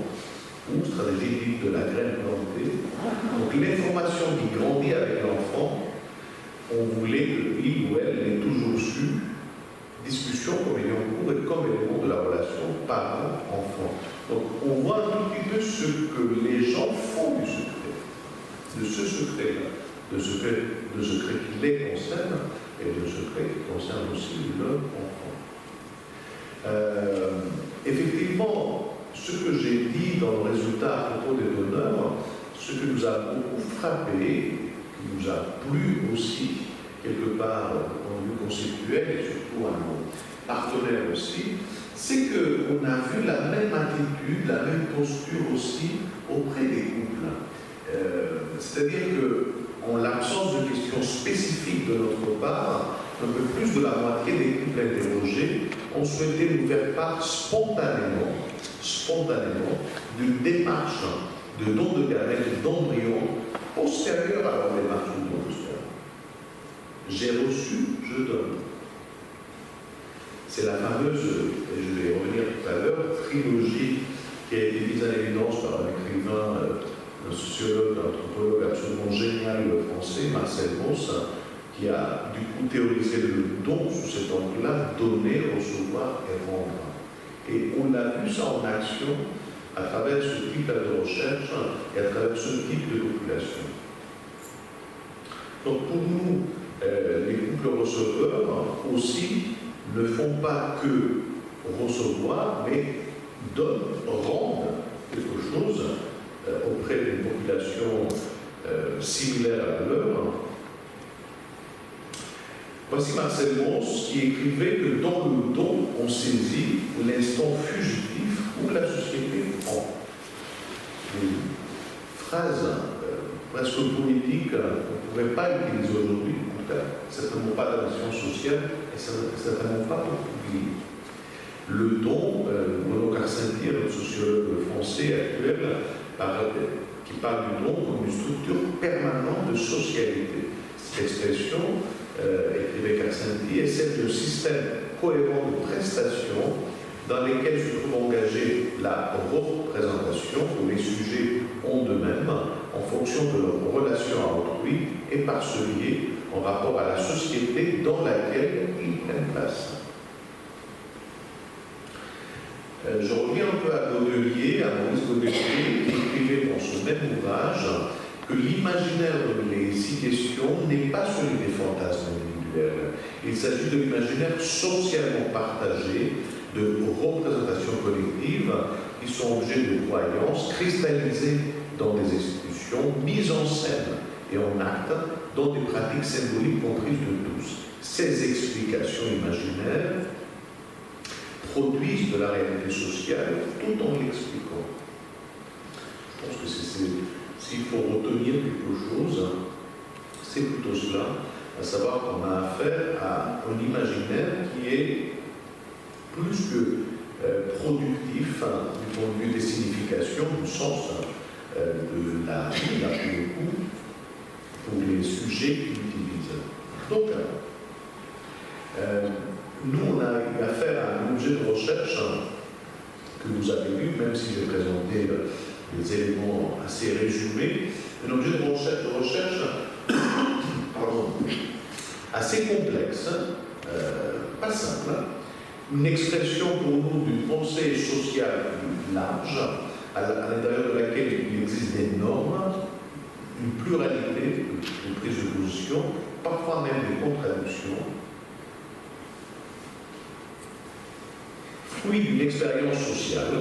ou stratégie dite de la graine plantée. Donc l'information qui grandit avec l'enfant, on voulait que lui ou elle l'ait toujours su, discussion comme ayant cours et comme élément de la relation parent-enfant. Donc on voit un tout petit peu ce que les gens font du secret, de ce secret-là, de secret qui les concerne et de secret qui concerne aussi leur enfant. Effectivement, ce que j'ai dit dans le résultat à propos des donneurs, ce qui nous a beaucoup frappé, qui nous a plu aussi, quelque part au point de vue conceptuel et surtout à nos partenaires aussi, c'est qu'on a vu la même attitude, la même posture aussi auprès des couples. C'est-à-dire qu'en l'absence de questions spécifiques de notre part, un peu plus de la moitié des couples interrogés ont souhaité nous faire part spontanément d'une démarche de don de gamètes, d'embryon, postérieure à leur démarche de don de sperme. J'ai reçu, je donne. C'est la fameuse, et je vais y revenir tout à l'heure, trilogie qui a été mise en évidence par un écrivain, un sociologue, un anthropologue absolument génial français, Marcel Mauss, qui a du coup théorisé le don sous cet angle-là, donner, recevoir et rendre. Et on a vu ça en action à travers ce type de recherche et à travers ce type de population. Donc pour nous, les couples receveurs aussi ne font pas que recevoir, mais donnent, rendent quelque chose auprès d'une population similaire à la leur. Voici Marcel Mauss qui écrivait que dans le don, on saisit l'instant fugitif où la société prend. Une phrase presque politique qu'on ne pourrait pas utiliser aujourd'hui, en tout cas, certainement pas dans la science sociale et certainement pas pour publier. Le don, Bruno Carcentier, notre sociologue français actuel, qui parle du don comme une structure permanente de socialité. Cette expression, écrivait Carcentier, est celle d'un système cohérent de prestations dans lesquelles se trouve engagée la représentation que les sujets ont d'eux-mêmes en fonction de leur relation à autrui et par ce biais en rapport à la société dans laquelle ils prennent place. Je reviens un peu à Godelier, à Maurice Godelier, qui écrivait dans son même ouvrage que l'imaginaire dont il est ici question n'est pas celui des fantasmes individuels. Il s'agit de l'imaginaire socialement partagé, de représentations collectives qui sont objets de croyances cristallisées dans des institutions, mises en scène et en acte dans des pratiques symboliques comprises de tous. Ces explications imaginaires produisent de la réalité sociale tout en l'expliquant. Je pense que s'il faut retenir quelque chose, c'est plutôt cela, à savoir qu'on a affaire à un imaginaire qui est plus que productif du point de vue des significations, du sens de la vie, là pour le coup, pour les sujets qu'il utilise. Donc, nous, on a eu affaire à un objet de recherche que vous avez vu, même si j'ai présenté des éléments assez résumés, un objet de recherche pardon, assez complexe, pas simple, une expression pour nous d'une pensée sociale large, à l'intérieur de laquelle il existe des normes, une pluralité de prises de position, parfois même des contradictions, fruit d'une expérience sociale,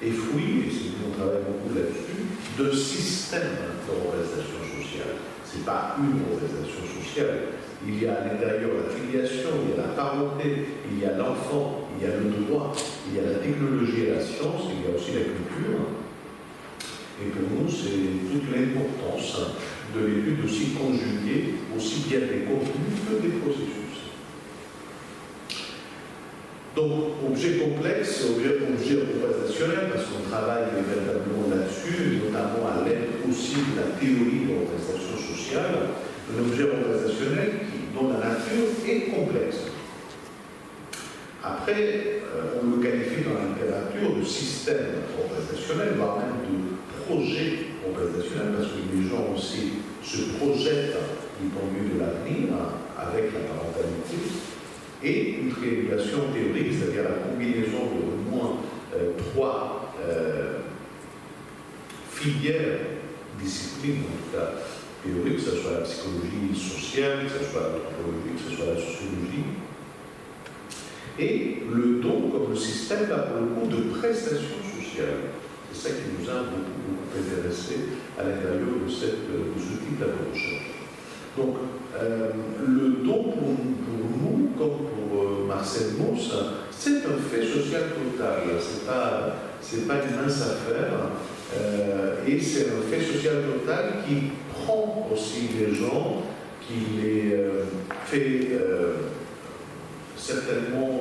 et fruit, et on travaille beaucoup là-dessus, de systèmes de représentation sociale. Ce n'est pas une représentation sociale. Il y a à l'intérieur la filiation, il y a la parenté, il y a l'enfant, il y a le droit, il y a la technologie et la science, il y a aussi la culture. Et pour nous, c'est toute l'importance de l'étude aussi conjuguée, aussi bien des contenus que des processus. Donc, objet complexe, objet représentationnel, parce qu'on travaille véritablement là-dessus, notamment à l'aide aussi de la théorie de représentation sociale, un objet représentationnel dont la nature est complexe. Après, on le qualifie dans la littérature de système représentationnel, voire même de projet représentationnel, parce que les gens aussi se projettent du point de vue de l'avenir avec la parentalité, et une triangulation théorique, c'est-à-dire la combinaison de au moins trois filières, disciplines, en tout cas théoriques, que ce soit la psychologie sociale, que ce soit l'anthropologie, que ce soit la sociologie, et le don comme le système, là, pour le coup, de prestation sociale. C'est ça qui nous a beaucoup intéressé à l'intérieur de ce type de recherche. Donc, le don pour nous, comme pour Marcel Mauss, c'est un fait social total. C'est pas une mince affaire. Et c'est un fait social total qui prend aussi les gens, qui les fait certainement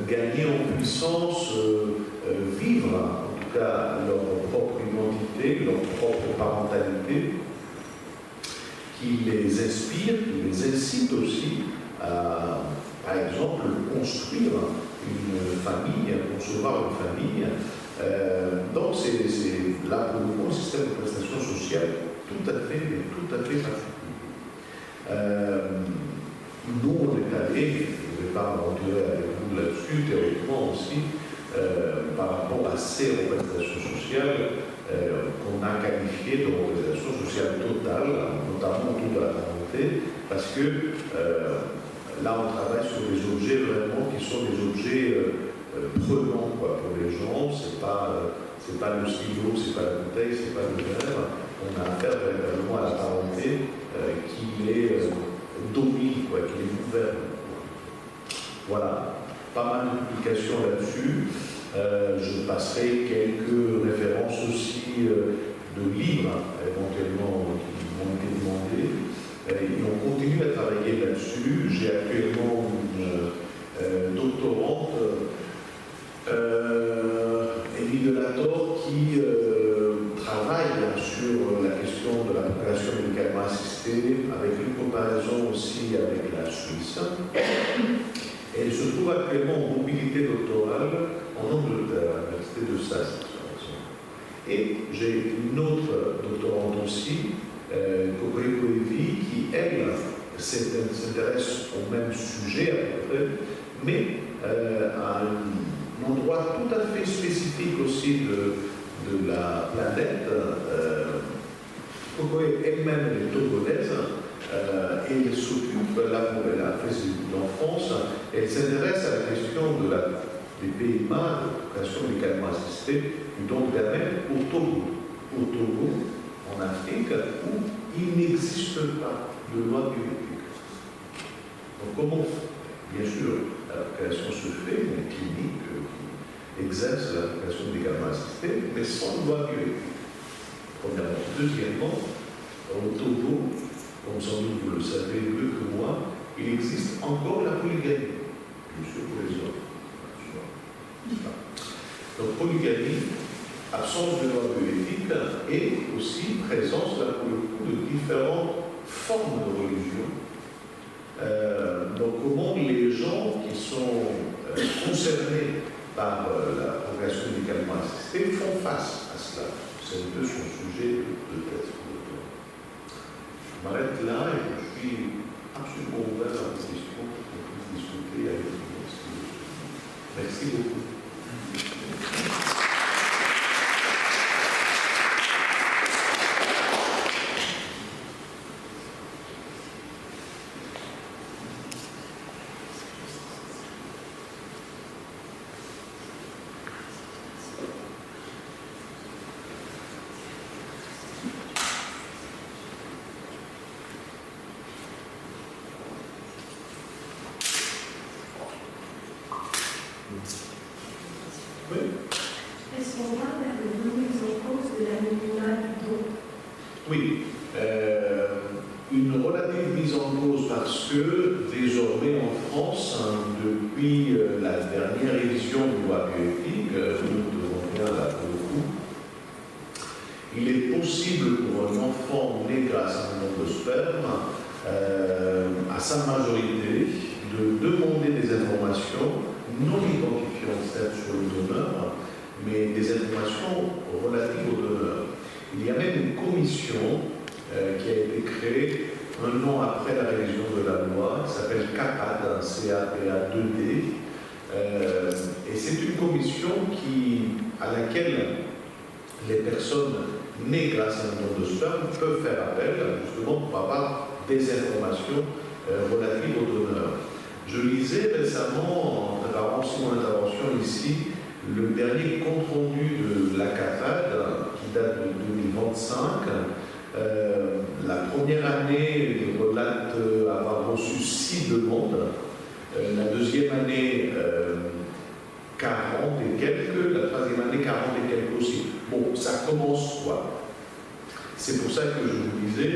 gagner en puissance, vivre en tout cas leur propre identité, leur propre parentalité, qui les inspire, qui les incite aussi à, par exemple, construire une famille, à concevoir une famille. Donc c'est là pour le coup un système de prestation sociale tout à fait particulier. Nous, on est allé, je ne vais pas m'aventurer avec vous là-dessus, théoriquement aussi, par rapport à ces représentations sociales, qu'on a qualifié de représentation sociale totale, notamment autour de la parenté, parce que là on travaille sur des objets vraiment qui sont des objets prenants pour les gens. C'est pas le stylo, c'est pas la bouteille, c'est pas le verre. On a affaire véritablement à la parenté qui les domine, qui les gouverne. Voilà, pas mal de publications là-dessus. Je passerai quelques références aussi de livres, éventuellement, qui m'ont été demandés. Et on continue à travailler là-dessus. J'ai actuellement une doctorante, Émilie Delator, qui travaille sur la question de la procréation médicalement assistée, avec une comparaison aussi avec la Suisse. Elle se trouve actuellement en mobilité doctorale en Angleterre, à l'université de Sussex. Et j'ai une autre doctorante aussi, Coco Evi, qui, elle, s'intéresse au même sujet à peu près, mais à un spécifique aussi de la planète. Coco elle-même est togolaise et elle s'occupe, là où elle a fait ses études en France, elle s'intéresse à la question des PMA, de création médicalement assistée, du don de gamètes au Togo, en Afrique, où il n'existe pas de loi bioéthique. Donc comment, bien sûr, la création se fait, une clinique qui exerce la création médicalement assistée, mais sans loi bioéthique. Premièrement. Deuxièmement, au Togo, comme sans doute vous le savez mieux que moi, il existe encore la polygamie, bien sûr pour les hommes. Donc polygamie, absence de loi bioéthique et aussi présence là pour le coup de différentes formes de religion. Donc comment les gens qui sont concernés par la progression médicalement assistée font face à cela. C'est un peu son sujet de thèse. Je m'arrête là et je suis absolument ouvert à vos questions pour qu'on puisse discuter avec vous. Merci beaucoup. Est-ce qu'on parle de remise en cause de l'anonymat du don? Oui, une relative mise en cause parce que désormais en France, depuis la dernière révision de loi bioéthique, nous devons bien là pour le coup, il est possible pour un enfant né grâce à un don de sperme, à sa majorité, de demander des informations non identifiantes certes sur le donneur, mais des informations relatives au donneur. Il y a même une commission qui a été créée un an après la révision de la loi, qui s'appelle CAPAD, CAPA2D, et c'est une commission à laquelle les personnes nées grâce à un don de sperme peuvent faire appel, justement pour avoir des informations relatives au donneur. Je lisais récemment, en préparant mon intervention ici, le dernier compte-rendu de la CAPAD, qui date de 2025. La première année, il relate avoir reçu 6 demandes. La deuxième année, 40 et quelques. La troisième année, 40 et quelques aussi. Bon, ça commence quoi. C'est pour ça que je vous disais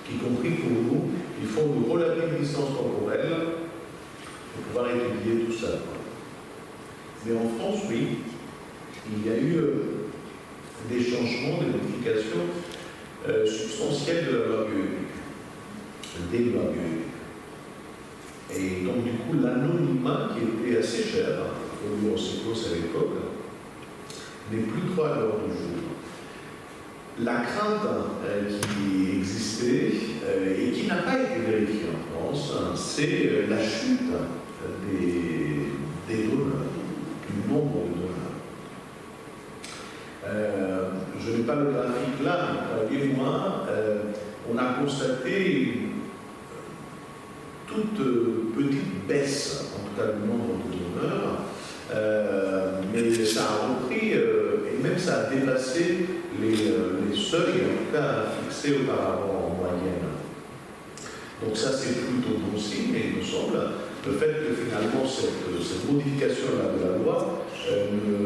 qu'y compris pour nous, il faut une relative distance temporelle pour pouvoir étudier tout ça. Mais en France, oui, il y a eu des changements, des modifications substantielles de la loi bioéthique, des lois bioéthiques. Et donc, du coup, l'anonymat qui était assez cher, au lieu à l'époque, n'est plus trop à l'ordre du jour. La crainte qui existait et qui n'a pas été vérifiée en France, c'est la chute des donneurs, du nombre de donneurs. Je n'ai pas le graphique là, mais moi, on a constaté une toute petite baisse, en tout cas du nombre de donneurs, mais ça a repris et même ça a dépassé les seuils, en tout cas fixés auparavant en moyenne. Donc ça c'est plutôt bon signe, il me semble, le fait que finalement cette modification-là de la loi ne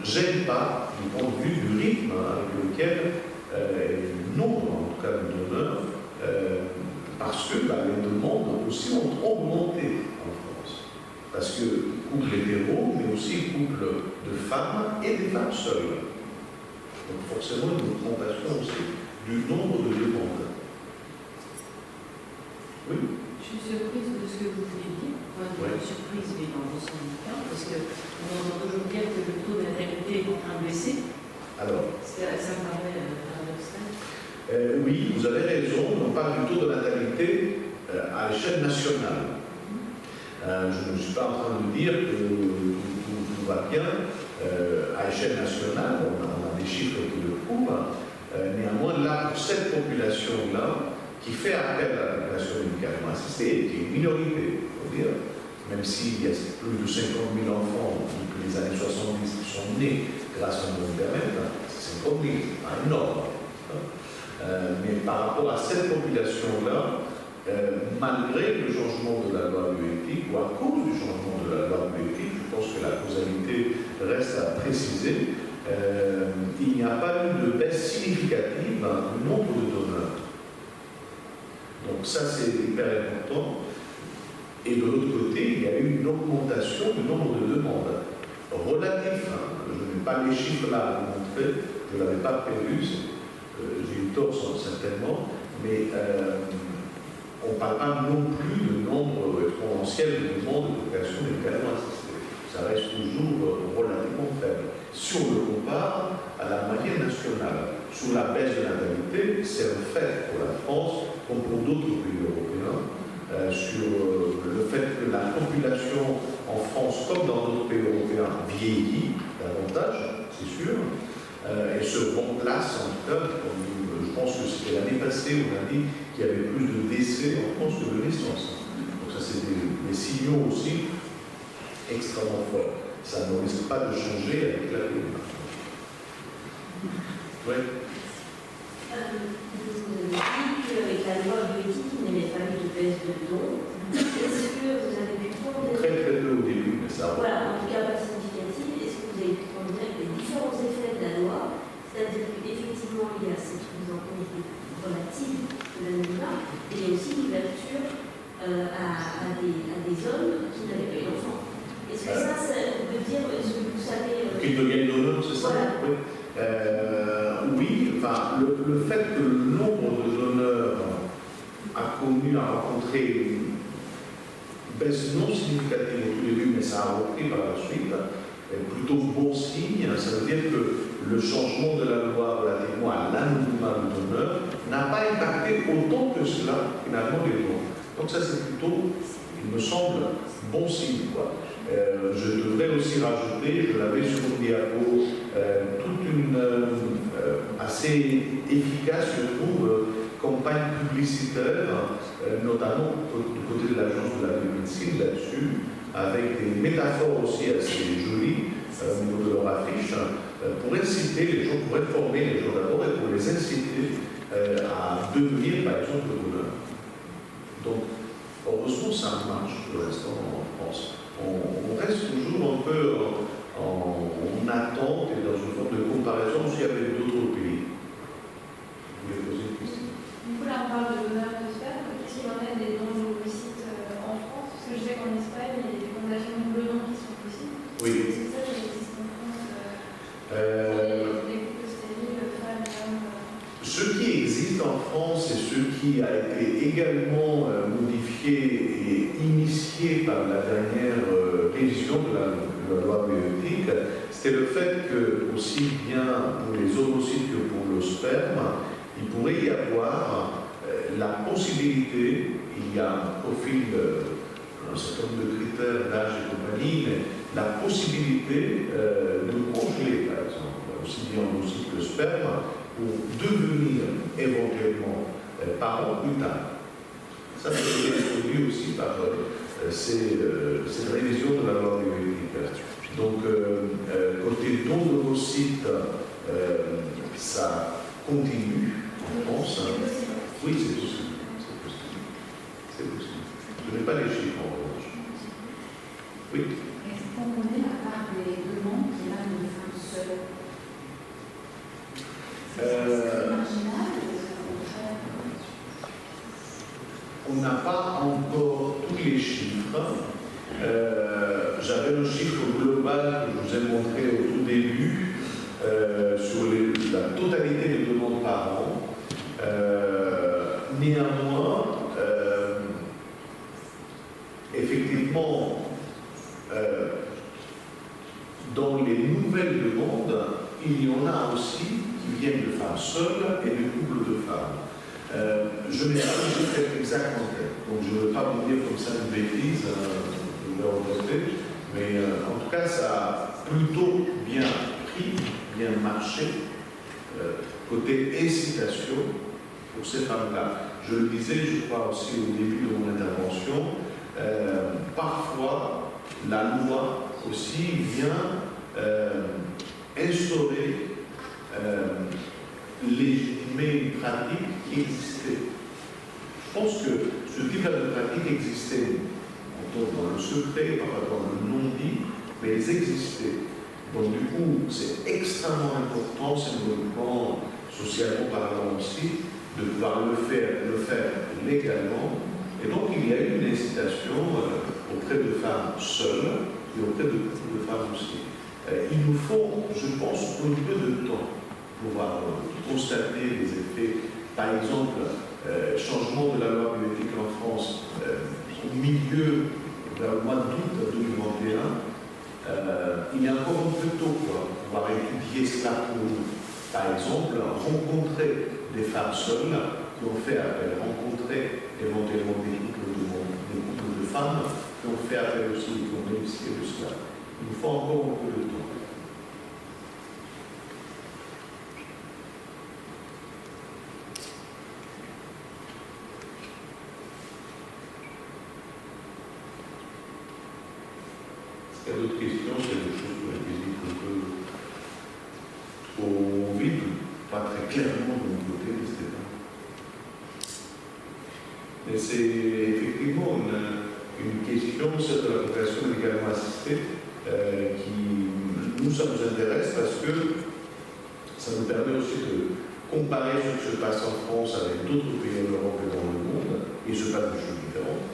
gêne pas du point de vue du rythme avec lequel le nombre, en tout cas de donneurs, parce que les demandes aussi ont augmenté en France. Parce que couple hétéro, mais aussi couple de femmes et des femmes seules. Donc forcément une augmentation aussi du nombre de demandes. Oui. Je suis surprise de ce que vous venez de dire. Enfin, oui. Surprise, mais dans le sens du cas, parce qu'on entend toujours dire que le taux de natalité est en train de baisser. Alors. Ça me paraît paradoxal. Oui, vous avez raison. On parle du taux de natalité à l'échelle nationale. Je ne suis pas en train de dire que tout va bien. l'échelle nationale, on a des chiffres qui le prouvent. Néanmoins, là, pour cette population-là, qui fait appel à la population médicalement assistée, qui est une minorité, il faut dire, même s'il y a plus de 50 000 enfants depuis les années 70 qui sont nés grâce à nos permettre, c'est 50 000, pas énorme. Mais par rapport à cette population-là, malgré le changement de la loi bioéthique, ou à cause du changement de la loi bioéthique, je pense que la causalité reste à préciser, il n'y a pas eu de baisse significative du nombre de donneurs. Donc ça, c'est hyper important. Et de l'autre côté, il y a eu une augmentation du nombre de demandes. Relatif, je n'ai pas les chiffres là à vous montrer, je ne l'avais pas prévu, j'ai eu tort certainement, mais on ne parle pas non plus de nombre exponentiel de demandes de population médicalement assistée. Ça reste toujours relativement faible. Si on le compare à la moyenne nationale, sous la baisse de la natalité, c'est un fait pour la France, comme pour d'autres pays européens, sur le fait que la population en France, comme dans d'autres pays européens, vieillit davantage, c'est sûr, et se remplace en tout cas, je pense que c'était l'année passée, on a dit qu'il y avait plus de décès en France que de naissances. Donc ça, c'est des signaux aussi extrêmement forts. Ça ne risque pas de changer avec la climat. Oui. Vous avez dit qu'avec la loi bioéthique, il n'y avait pas eu de baisse de dons. Est-ce que vous avez pu prendre Très très peu au début, mais ça va. Voilà, en tout cas pas significatif. Est-ce que vous avez pu prendre les différents effets de la loi? C'est-à-dire qu'effectivement, il y a cette prise en compte relative de l'anonymat, et il y a aussi l'ouverture à des hommes qui n'avaient pas d'enfants. Est-ce que ça veut dire, est-ce que vous savez... Qu'ils deviennent donneurs, c'est ça? Voilà. Oui. Oui, enfin, le fait que le nombre de donneurs a rencontré une baisse non significative au tout début, mais ça a repris par la suite, est plutôt bon signe. Ça veut dire que le changement de la loi relativement à l'anonymat du donneur n'a pas impacté autant que cela, finalement, les dons. Donc ça, c'est plutôt, il me semble, bon signe, quoi. Je devrais aussi rajouter, je l'avais sur le diapo, toute une assez efficace, je trouve, campagne publicitaire, notamment du côté de l'agence de la biomédecine là-dessus, avec des métaphores aussi assez jolies au niveau de leur affiche, pour inciter les gens, pour informer les gens d'abord et pour les inciter à devenir, par exemple, donneurs. Donc, heureusement, ça marche pour l'instant en France. On reste toujours un peu en attente et dans une forme de comparaison aussi avec d'autres pays. Vous voulez poser une question? Du coup, là, on parle de donneurs de sperme. Qu'est-ce qu'il en est des dons d'ovocytes en France? Parce que je sais qu'en Espagne, il y a des fécondations de dons qui sont possibles. Oui. Est-ce que ça existe en France les couples stériles, femmes et hommes Ce qui existe en France et ce qui a été également modifié et initié par la dernière révision de la loi bioéthique, c'était le fait que, aussi bien pour les ovocytes que pour le sperme, il pourrait y avoir la possibilité, il y a un profil, un certain nombre de critères d'âge et compagnie, mais la possibilité de congeler, par exemple, aussi bien ovocyte que sperme, pour devenir éventuellement parents plus tard. Ça, c'est introduit aussi par cette révision de la loi bioéthique. Donc, côté don d'ovocytes, ça continue en France. Oui, c'est possible. C'est possible. Je n'ai pas les chiffres en revanche. Oui. Est-ce qu'on connaît la part des demandes qui est là d'une femme seule? On n'a pas encore tous les chiffres. J'avais le chiffre global que je vous ai montré au tout début sur la totalité des demandes par an. Néanmoins, effectivement, dans les nouvelles demandes, il y en a aussi qui viennent de femmes seules et de couples de femmes. Je n'ai pas le chiffre exact en tête, donc je ne veux pas vous dire comme ça une bêtise, je vais regretter, mais en tout cas, ça a plutôt bien qui vient marcher côté incitation pour ces femmes-là. Je le disais, je crois aussi au début de mon intervention, parfois la loi aussi vient instaurer, légitimer une pratique qui existait. Je pense que ce type de pratique existait, dans le secret, parfois dans le non-dit, mais ils existaient. Donc du coup, c'est extrêmement important, symboliquement, socialement parlant aussi, de pouvoir le faire légalement. Et donc il y a eu une incitation auprès de femmes seules et auprès de femmes aussi. Il nous faut, je pense, un peu de temps pour pouvoir constater les effets. Par exemple, changement de la loi bioéthique en France au milieu, vers le mois d'août 2021, il est encore un peu tôt pour pouvoir étudier cela pour nous. Par exemple, rencontrer des femmes seules qui ont fait appel, rencontrer éventuellement des couples de femmes qui ont fait appel aussi, qui ont bénéficié de cela. Il nous faut encore un peu de temps. Il y a d'autres questions, c'est des choses pour lesquelles il est un peu trop vite, pas très clairement de mon côté, etc. Mais c'est effectivement une question, celle de la coopération médicalement assistée, qui ça nous intéresse parce que ça nous permet aussi de comparer ce qui se passe en France avec d'autres pays en Europe et dans le monde, et il se passe des choses différentes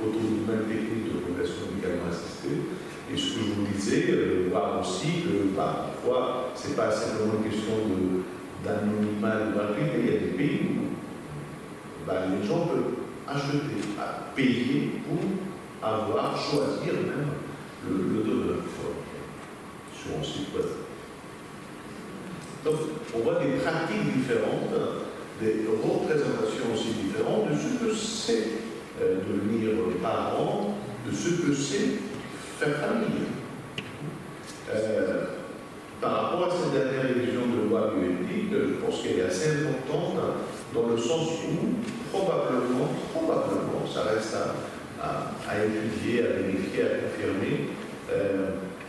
autour d'une même technique de coopération médicalement assistée. Et ce que je vous disais, voir aussi que parfois, ce n'est pas simplement une question d'anonymat ou d'arbitre, il y a des pays où les gens peuvent acheter, payer pour avoir, choisir même le donneur sur un site web. Donc, on voit des pratiques différentes, des représentations aussi différentes de ce que c'est devenir parent, de ce que c'est faire famille. Par rapport à cette dernière révision de loi bioéthique, je pense qu'elle est assez importante dans le sens où probablement, ça reste à étudier, à vérifier, à confirmer,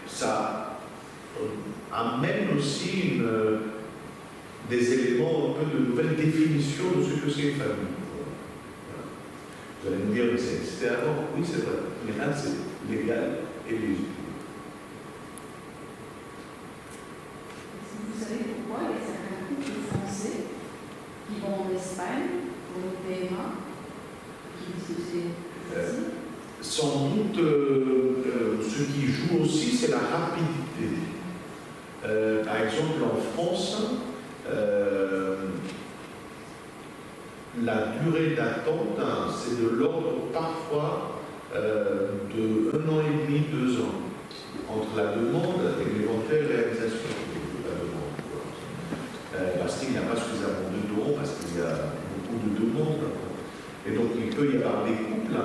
ça amène aussi des éléments, un peu de nouvelle définition de ce que c'est une famille. Vous allez me dire, mais c'était avant. Oui, c'est vrai. Mais là, c'est légal et légitime. Vous savez pourquoi il y a certains couples français qui vont en Espagne pour le PMA, qui disent que c'est facile? Sans doute, ce qui joue aussi, c'est la rapidité. Par exemple, en France, la durée d'attente, c'est de l'ordre parfois de 1 an et demi, 2 ans, entre la demande et l'éventuelle réalisation de la demande. Parce qu'il n'y a pas suffisamment de dons, parce qu'il y a beaucoup de demandes. Et donc il peut y avoir des couples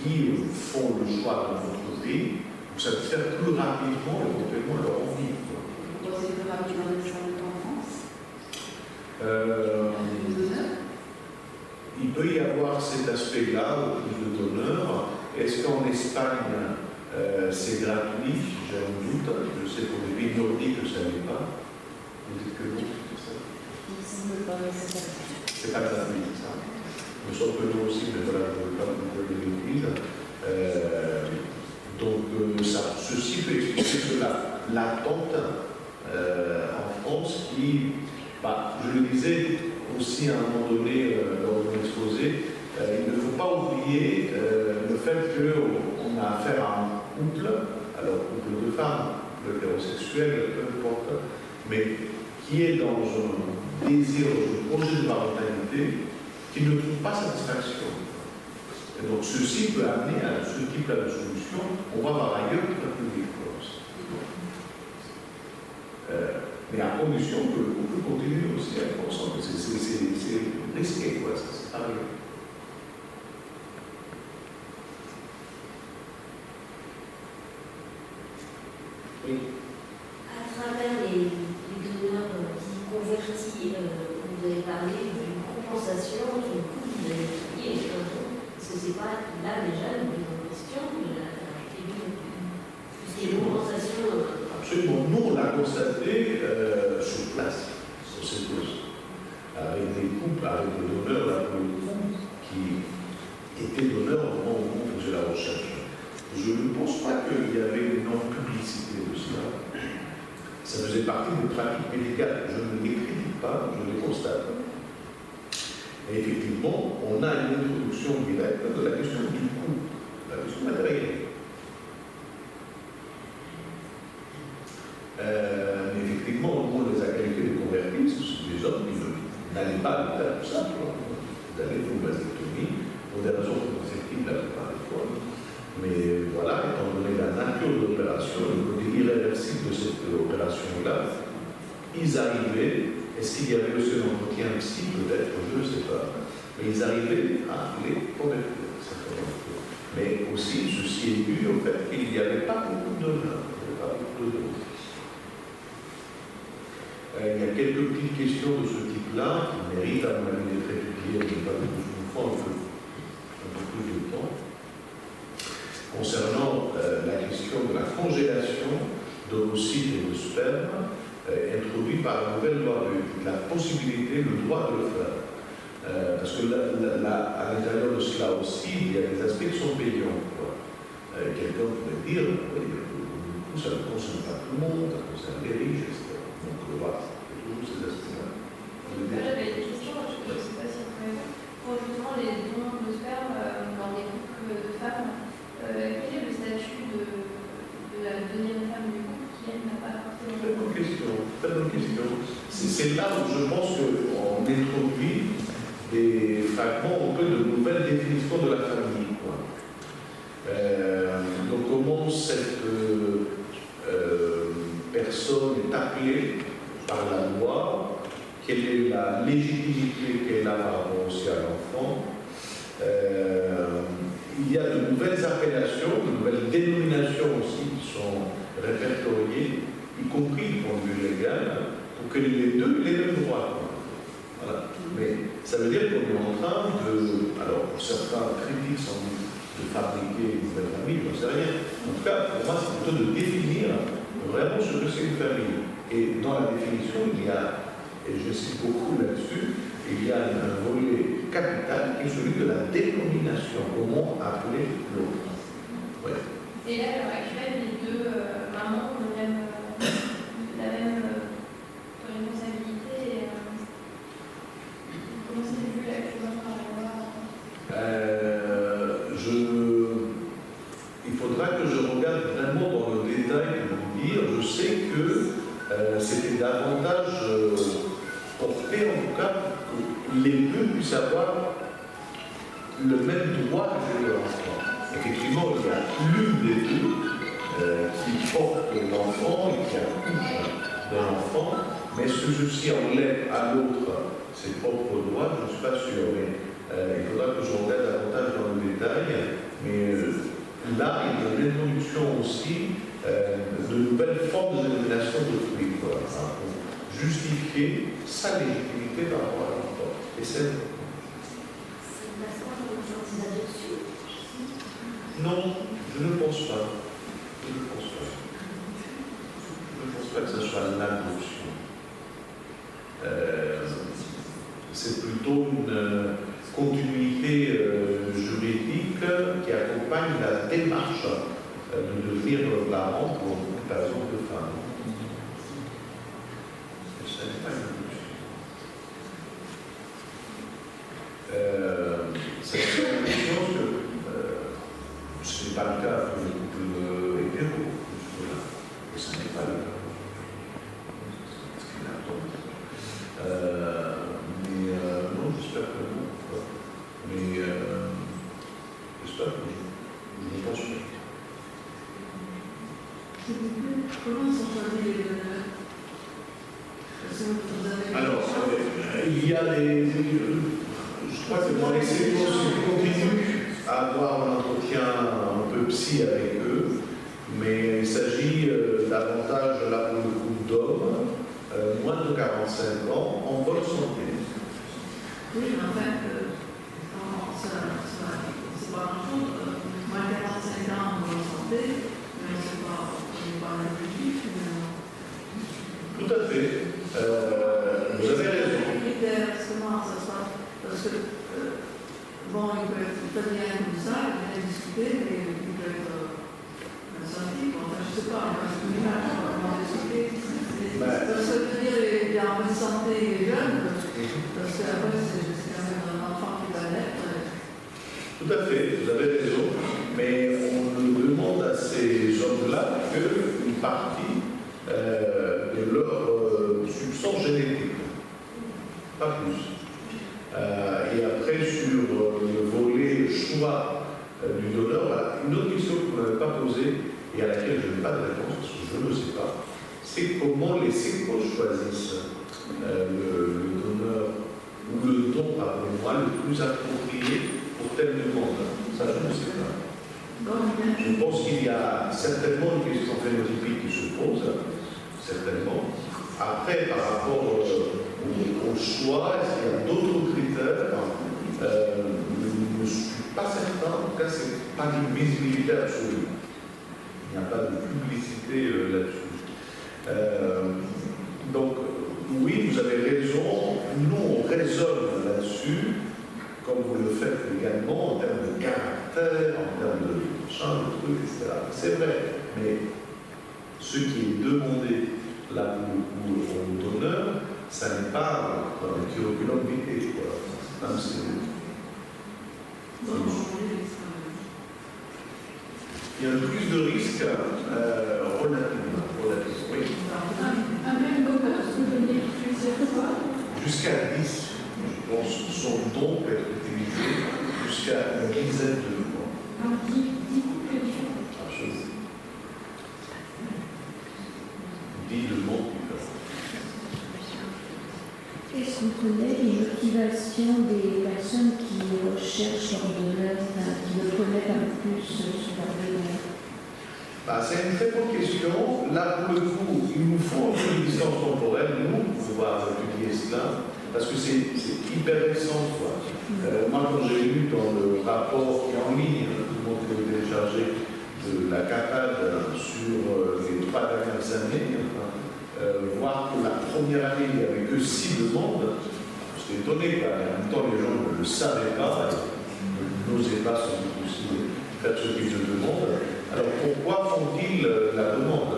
qui font le choix dans notre pays pour satisfaire plus rapidement éventuellement leur envie. Pourquoi c'est plus rapide en Espagne qu'en France? Il peut y avoir cet aspect-là, au plus de donneurs. Est-ce qu'en Espagne, c'est gratuit? J'ai un doute. Je sais pour les pays nordiques que ça n'est pas. Vous dites que non, c'est ça? C'est pas gratuit, ça. Nous sommes que nous aussi, mais voilà, je ne veux pas vous donner des bêtises. Donc, ceci peut expliquer que l'attente en France qui, je le disais aussi à un moment donné dans mon exposé, il ne faut pas oublier le fait qu'on a affaire à un couple, alors couple de femmes, couple hétérosexuel, peu importe, mais qui est dans un désir, dans un projet de parentalité qui ne trouve pas satisfaction. Et donc ceci peut amener à ce type-là de solution. On va voir ailleurs très plus vite. Mais à condition que le couple continue aussi à être ensemble. C'est risqué, quoi, ça c'est pareil. Oui. les donneurs qui convertis, vous avez parlé d'une compensation du coût que vous avez payé, parce que c'est pas là déjà une question, puisqu'il y a une compensation. Absolument, nous on l'a constaté sur place, sur ces postes, avec des couples, avec des donneurs là, pour le coup, qui étaient donneurs au moment où on faisait la recherche. Je ne pense pas qu'il y avait une non-publicité de cela. Ça faisait partie des pratiques médicales. Je ne les critique pas, je les constate. Et effectivement, on a une introduction directe de la question du coût, de la question matérielle. Mais effectivement, on les a qualifiés de convertis, ce sont des hommes qui n'allaient pas à l'état tout simple. Vous allez pour une vasectomie, pour des raisons contraceptives la plupart des fois. Mais voilà, étant donné la nature de l'opération, le côté irréversible de cette opération-là, ils arrivaient, est-ce qu'il y avait aussi un entretien psy, peut-être, je ne sais pas, mais ils arrivaient à les convertir, simplement. Mais aussi, ceci est dû au fait qu'il n'y avait pas beaucoup de donneurs. Il y a quelques petites questions de ce type-là qui méritent à mon avis d'être étudiées, mais pas de un peu plus de temps. Concernant la question de la congélation d'ovocytes et de sperme, introduit par la nouvelle loi bioéthique, la possibilité, le droit de le faire. Parce que à l'intérieur de cela aussi, il y a des aspects qui sont payants. Quelqu'un pourrait dire, oui, ça ne concerne pas tout le monde, ça concerne les riches, etc. Donc voilà, c'est toujours ces aspects-là. J'avais une question, je ne sais pas si vous pouvez faire. Pour justement les dons de sperme dans des couples de femmes, quel est le statut de la deuxième femme du couple qui, elle, n'a pas apporté Très bonne question, très bonne question. C'est là où je pense qu'on introduit des fragments un peu de nouvelles définitions de la famille. Donc comment cette personne est appelée par la loi, quelle est la légitimité qu'elle a par rapport aussi à l'enfant. Il y a de nouvelles appellations, de nouvelles dénominations aussi qui sont répertoriées, y compris du point de vue légal, pour que les deux aient les mêmes droits. Voilà. Mais ça veut dire qu'on est en train de, alors pour certains critiques sans doute, de fabriquer une nouvelle famille, je ne sais rien. En tout cas, pour moi, c'est plutôt de définir vraiment ce que c'est une famille. Et dans la définition, il y a, et je cite beaucoup là-dessus, il y a un volet capital qui est celui de la dénomination, comment appeler l'autre. Ouais. Et là, à l'heure actuelle, les deux mamans ont la même responsabilité. Comment c'est vu actuellement par la loi? Il faudra que je regarde vraiment dans le détail pour vous dire. Je sais que c'était davantage porté, en tout cas, que les deux puissent avoir le même droit que l'enfant. Effectivement, il y a l'une des deux qui porte l'enfant et qui accouche de l'enfant, mais ce que ceci enlève à l'autre ses propres droits, je ne suis pas sûr. Mais il faudra que je regarde davantage dans le détail. Mais là, il y a une évolution aussi de nouvelles formes de dénomination d'autrui, pour justifier sa légitimité par rapport à l'enfant. Et c'est non, je ne pense pas. Je ne pense pas. Je ne pense pas que ce soit l'adoption. C'est plutôt une continuité juridique qui accompagne la démarche de devenir parent pour par exemple de femmes. Et ce n'est pas une adoption. C'est une chose que ce n'est pas le cas pour les couples hétéros, et ce n'est pas le cas. Mais non, j'espère que non. Mais j'espère que je pense pas. Comment sont choisis les donneurs? Alors, il y a des. Je crois que dans les séquences, je continue à avoir un entretien un peu psy avec eux, mais il s'agit davantage là pour le coup d'hommes moins de 45 ans en bonne santé. Oui, en fait, c'est pas grand-chose. Moins de 45 ans en bonne santé, mais c'est pas l'individu finalement. Tout à fait. Vous avez raison. Les critères, comment ça se passe? Parce que, bon, il peut être très bien comme ça, il peut bien discuter, mais il peut être scientifique. Enfin, je ne sais pas, une image, comment expliquer. Parce que je veux dire, il est en bonne santé, il est jeune, parce qu'après, c'est quand même un enfant qui va naître. Tout à fait, vous avez raison. Mais on demande à ces hommes-là qu'une partie de leur substance génétique, pas plus. Et après, sur le volet choix du donneur, une autre question que vous n'avez pas posée et à laquelle je n'ai pas de réponse, parce que je ne le sais pas, c'est comment les séquos choisissent le donneur, ou le don, pardonnez-moi, le plus approprié pour telle demande. Ça, je ne sais pas. Je pense qu'il y a certainement une question phénotypique qui se pose, certainement. Après, par rapport au choix, est-ce qu'il y a d'autres critères? Je ne suis pas certain. En tout cas, ce n'est pas une visibilité absolue. Il n'y a pas de publicité là-dessus. Donc, oui, vous avez raison. Nous, on raisonne là-dessus, comme vous le faites également, en termes de caractère, en termes de champ, de trucs, etc. C'est vrai, mais ce qui est demandé là au donneur, ça n'est pas un curriculum vitae, quoi. Il y a un plus de risque relativement. Oui. Un même donneur peut donner plusieurs fois. Jusqu'à 10, je pense, son don peut être utilisé jusqu'à une dizaine de fois. Donc 10 couples différents. Absolument. 10 demandes différentes. Est-ce que vous connaissez les motivations des personnes qui recherchent leur donneur, qui veulent connaître un peu plus sur leur donneur? C'est une très bonne question. Là, pour le coup, il nous faut une distance temporelle, nous, pour pouvoir étudier cela, parce que c'est hyper récent. Moi, quand j'ai lu dans le rapport qui est en ligne, tout le monde peut le télécharger, de la CAPAD sur les 3 dernières années, voir que la première année, il n'y avait que 6 demandes, j'étais étonné, en même temps, les gens ne le savaient pas, n'osaient pas sans doute aussi faire ce qu'ils se demandent. Alors pourquoi font-ils la demande?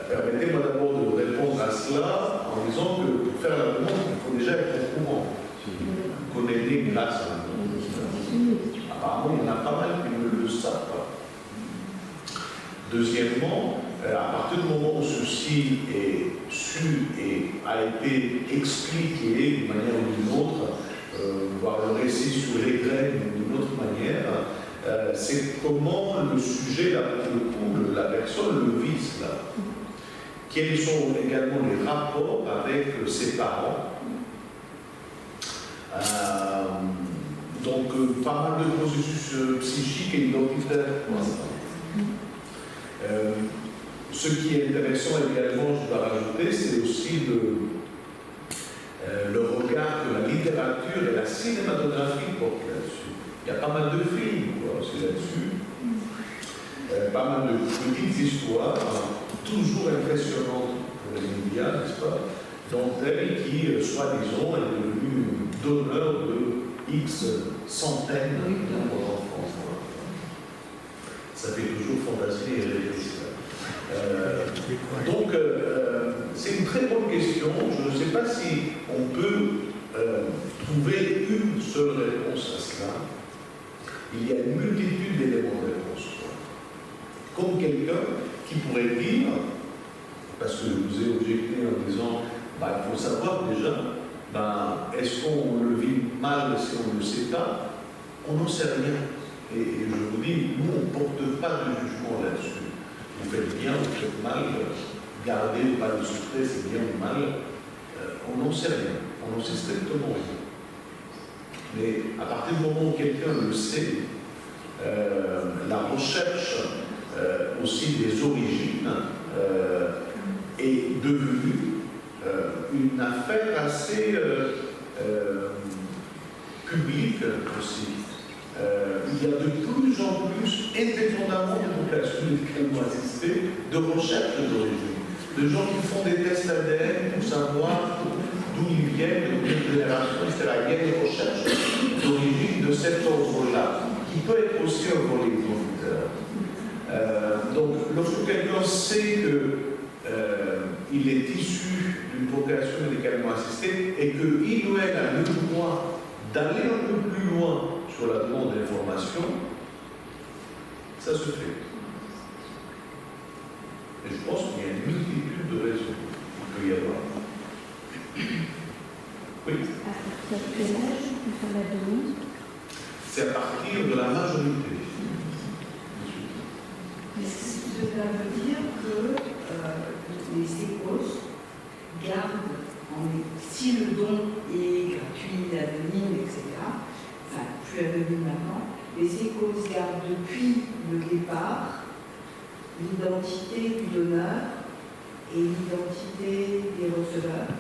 Permettez-moi d'abord de répondre à cela en disant que pour faire la demande, il faut déjà être au courant. On connaît les classes. Apparemment, il y en a pas mal qui ne le savent pas. Deuxièmement, à partir du moment où ceci est su et a été expliqué d'une manière ou d'une autre, voire le récit sur les graines d'une autre manière, c'est comment le sujet, là, pour le coup, la personne le vise là. Quels sont également les rapports avec ses parents. Donc, pas mal de processus psychiques et identitaires. Ce qui est intéressant également, je dois rajouter, c'est aussi le regard que la littérature et la cinématographie portent là-dessus. Il y a pas mal de films aussi là-dessus, pas mal de petites histoires, toujours impressionnantes pour les médias, n'est-ce pas, dont elle qui, soi-disant, est devenue donneur de X centaines d'enfants. Ça fait toujours fantasmer et réfléchir. Donc, c'est une très bonne question. Je ne sais pas si on peut trouver une seule réponse à cela. Il y a une multitude d'éléments de réponse. Comme quelqu'un qui pourrait dire, parce que je vous ai objecté en disant, il faut savoir déjà, est-ce qu'on le vit mal si on ne le sait pas? On n'en sait rien. Et je vous dis, nous, on ne porte pas de jugement là-dessus. Vous faites bien, vous faites mal, gardez ou pas de secret, c'est bien ou mal. On n'en sait rien. On n'en sait strictement rien. Mais à partir du moment où quelqu'un le sait, la recherche aussi des origines est devenue une affaire assez publique aussi. Il y a de plus en plus, indépendamment de vocations médicalement assistées, de recherche d'origine. De gens qui font des tests ADN pour savoir d'où ils viennent, de quelle génération, etc. Il y a des recherches d'origine de cet ordre-là, qui peut être aussi un volet identitaire. Donc, lorsque quelqu'un sait qu'il est issu d'une vocation médicalement assistée et qu'il ou elle a le droit d'aller un peu plus loin sur la demande d'information, ça se fait. Et je pense qu'il y a une multitude de raisons qu'il peut y avoir. Oui. À partir de quel âge on fait la demande? C'est à partir de la majorité. Cela veut dire que les écos gardent, si le don est gratuit, anonyme, etc., enfin plus anonyme maintenant, les écos gardent depuis le départ l'identité du donneur et l'identité des receveurs.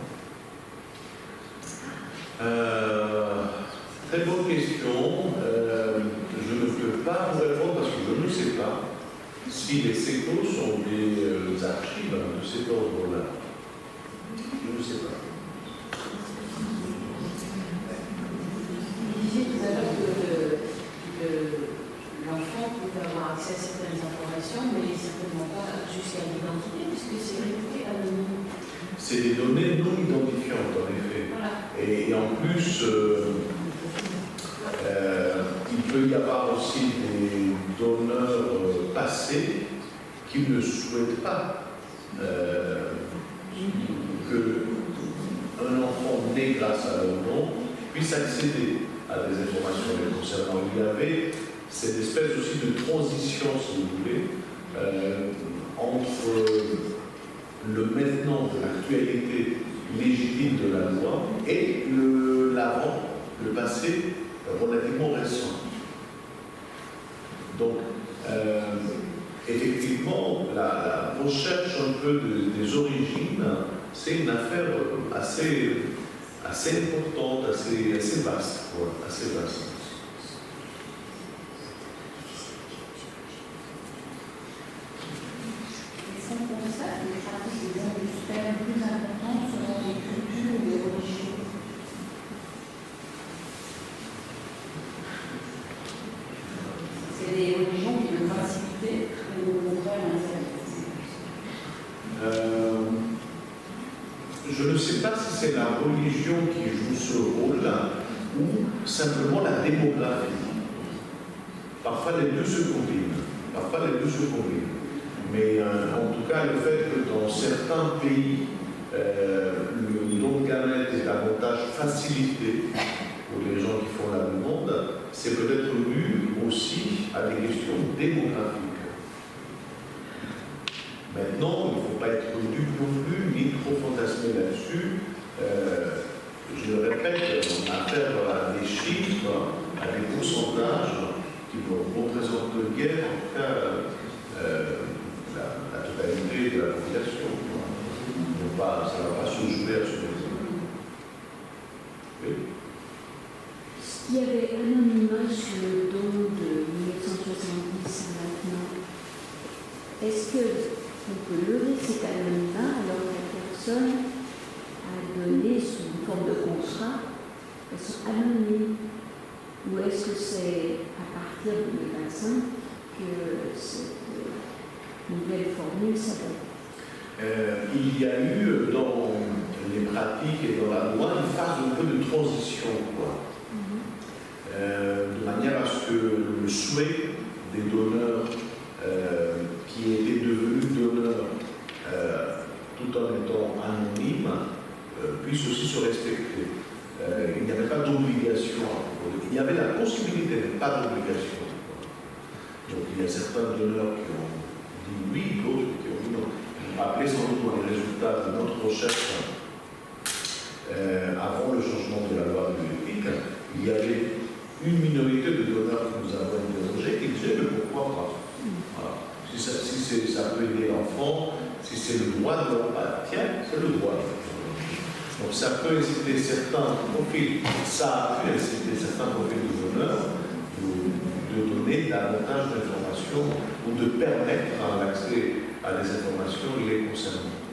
Très bonne question. Je ne peux pas vous répondre parce que je ne sais pas si les sécos sont des archives de cet ordre-là. Je ne sais pas. Vous disiez tout à l'heure que l'enfant peut avoir accès à certaines informations, mais certainement pas jusqu'à l'identité, puisque c'est réputé anonyme. C'est des données non identifiantes, en effet. Voilà. Et en plus, il peut y avoir aussi des donneurs passés qui ne souhaitent pas qu'un enfant né grâce à leur don puisse accéder à des informations les concernant. Il y avait cette espèce aussi de transition, si vous voulez, entre le maintenant de l'actualité légitime de la loi et l'avant, le passé relativement récent. Donc, effectivement, la recherche un peu des origines, c'est une affaire assez importante, assez vaste, quoi, assez vaste. Les pratiques des dons du sperme plus importantes selon les cultures ou les religions. C'est les religions qui le faciliter et le contraire je ne sais pas si c'est la religion qui joue ce rôle ou simplement la démographie. Parfois les deux se combinent. Mais en tout cas, le fait que dans certains pays, le don de gamètes est davantage facilité pour les gens qui font la demande, c'est peut-être dû aussi à des questions démographiques. Maintenant, il ne faut pas être dupe non plus, ni trop fantasmer là-dessus. Je le répète, on a affaire à des chiffres, à des pourcentages qui ne représentent guère, en tout cas, la totalité de la population. Ça ne va pas se jouer à ce niveau. Oui. Il y avait anonymat sur le don de 1970 maintenant. Est-ce qu'on peut lever cet anonymat alors que la personne a donné sous une forme de contrat, elles sont anonymes? Ou est-ce que c'est à partir de 2025 que cette nouvelle formule s'appelle? Il y a eu dans les pratiques et dans la loi une phase un peu de transition, quoi. De manière à ce que le souhait des donneurs qui étaient devenus donneurs tout en étant anonymes puisse aussi se respecter. Il n'y avait pas d'obligation. Il y avait la possibilité, mais pas d'obligation. Donc il y a certains donneurs qui ont dit oui, d'autres qui ont dit non. Après, sans doute, dans les résultats de notre recherche, avant le changement de la loi bioéthique, il y avait une minorité de donneurs que nous avons interrogés qui disaient le pourquoi pas. Voilà. Si ça peut aider l'enfant, si c'est le droit de leur part, tiens, c'est le droit. Donc ça peut inciter certains profils, ça a pu inciter certains profils de donneurs de donner davantage d'informations ou de permettre l'accès à des informations les concernant.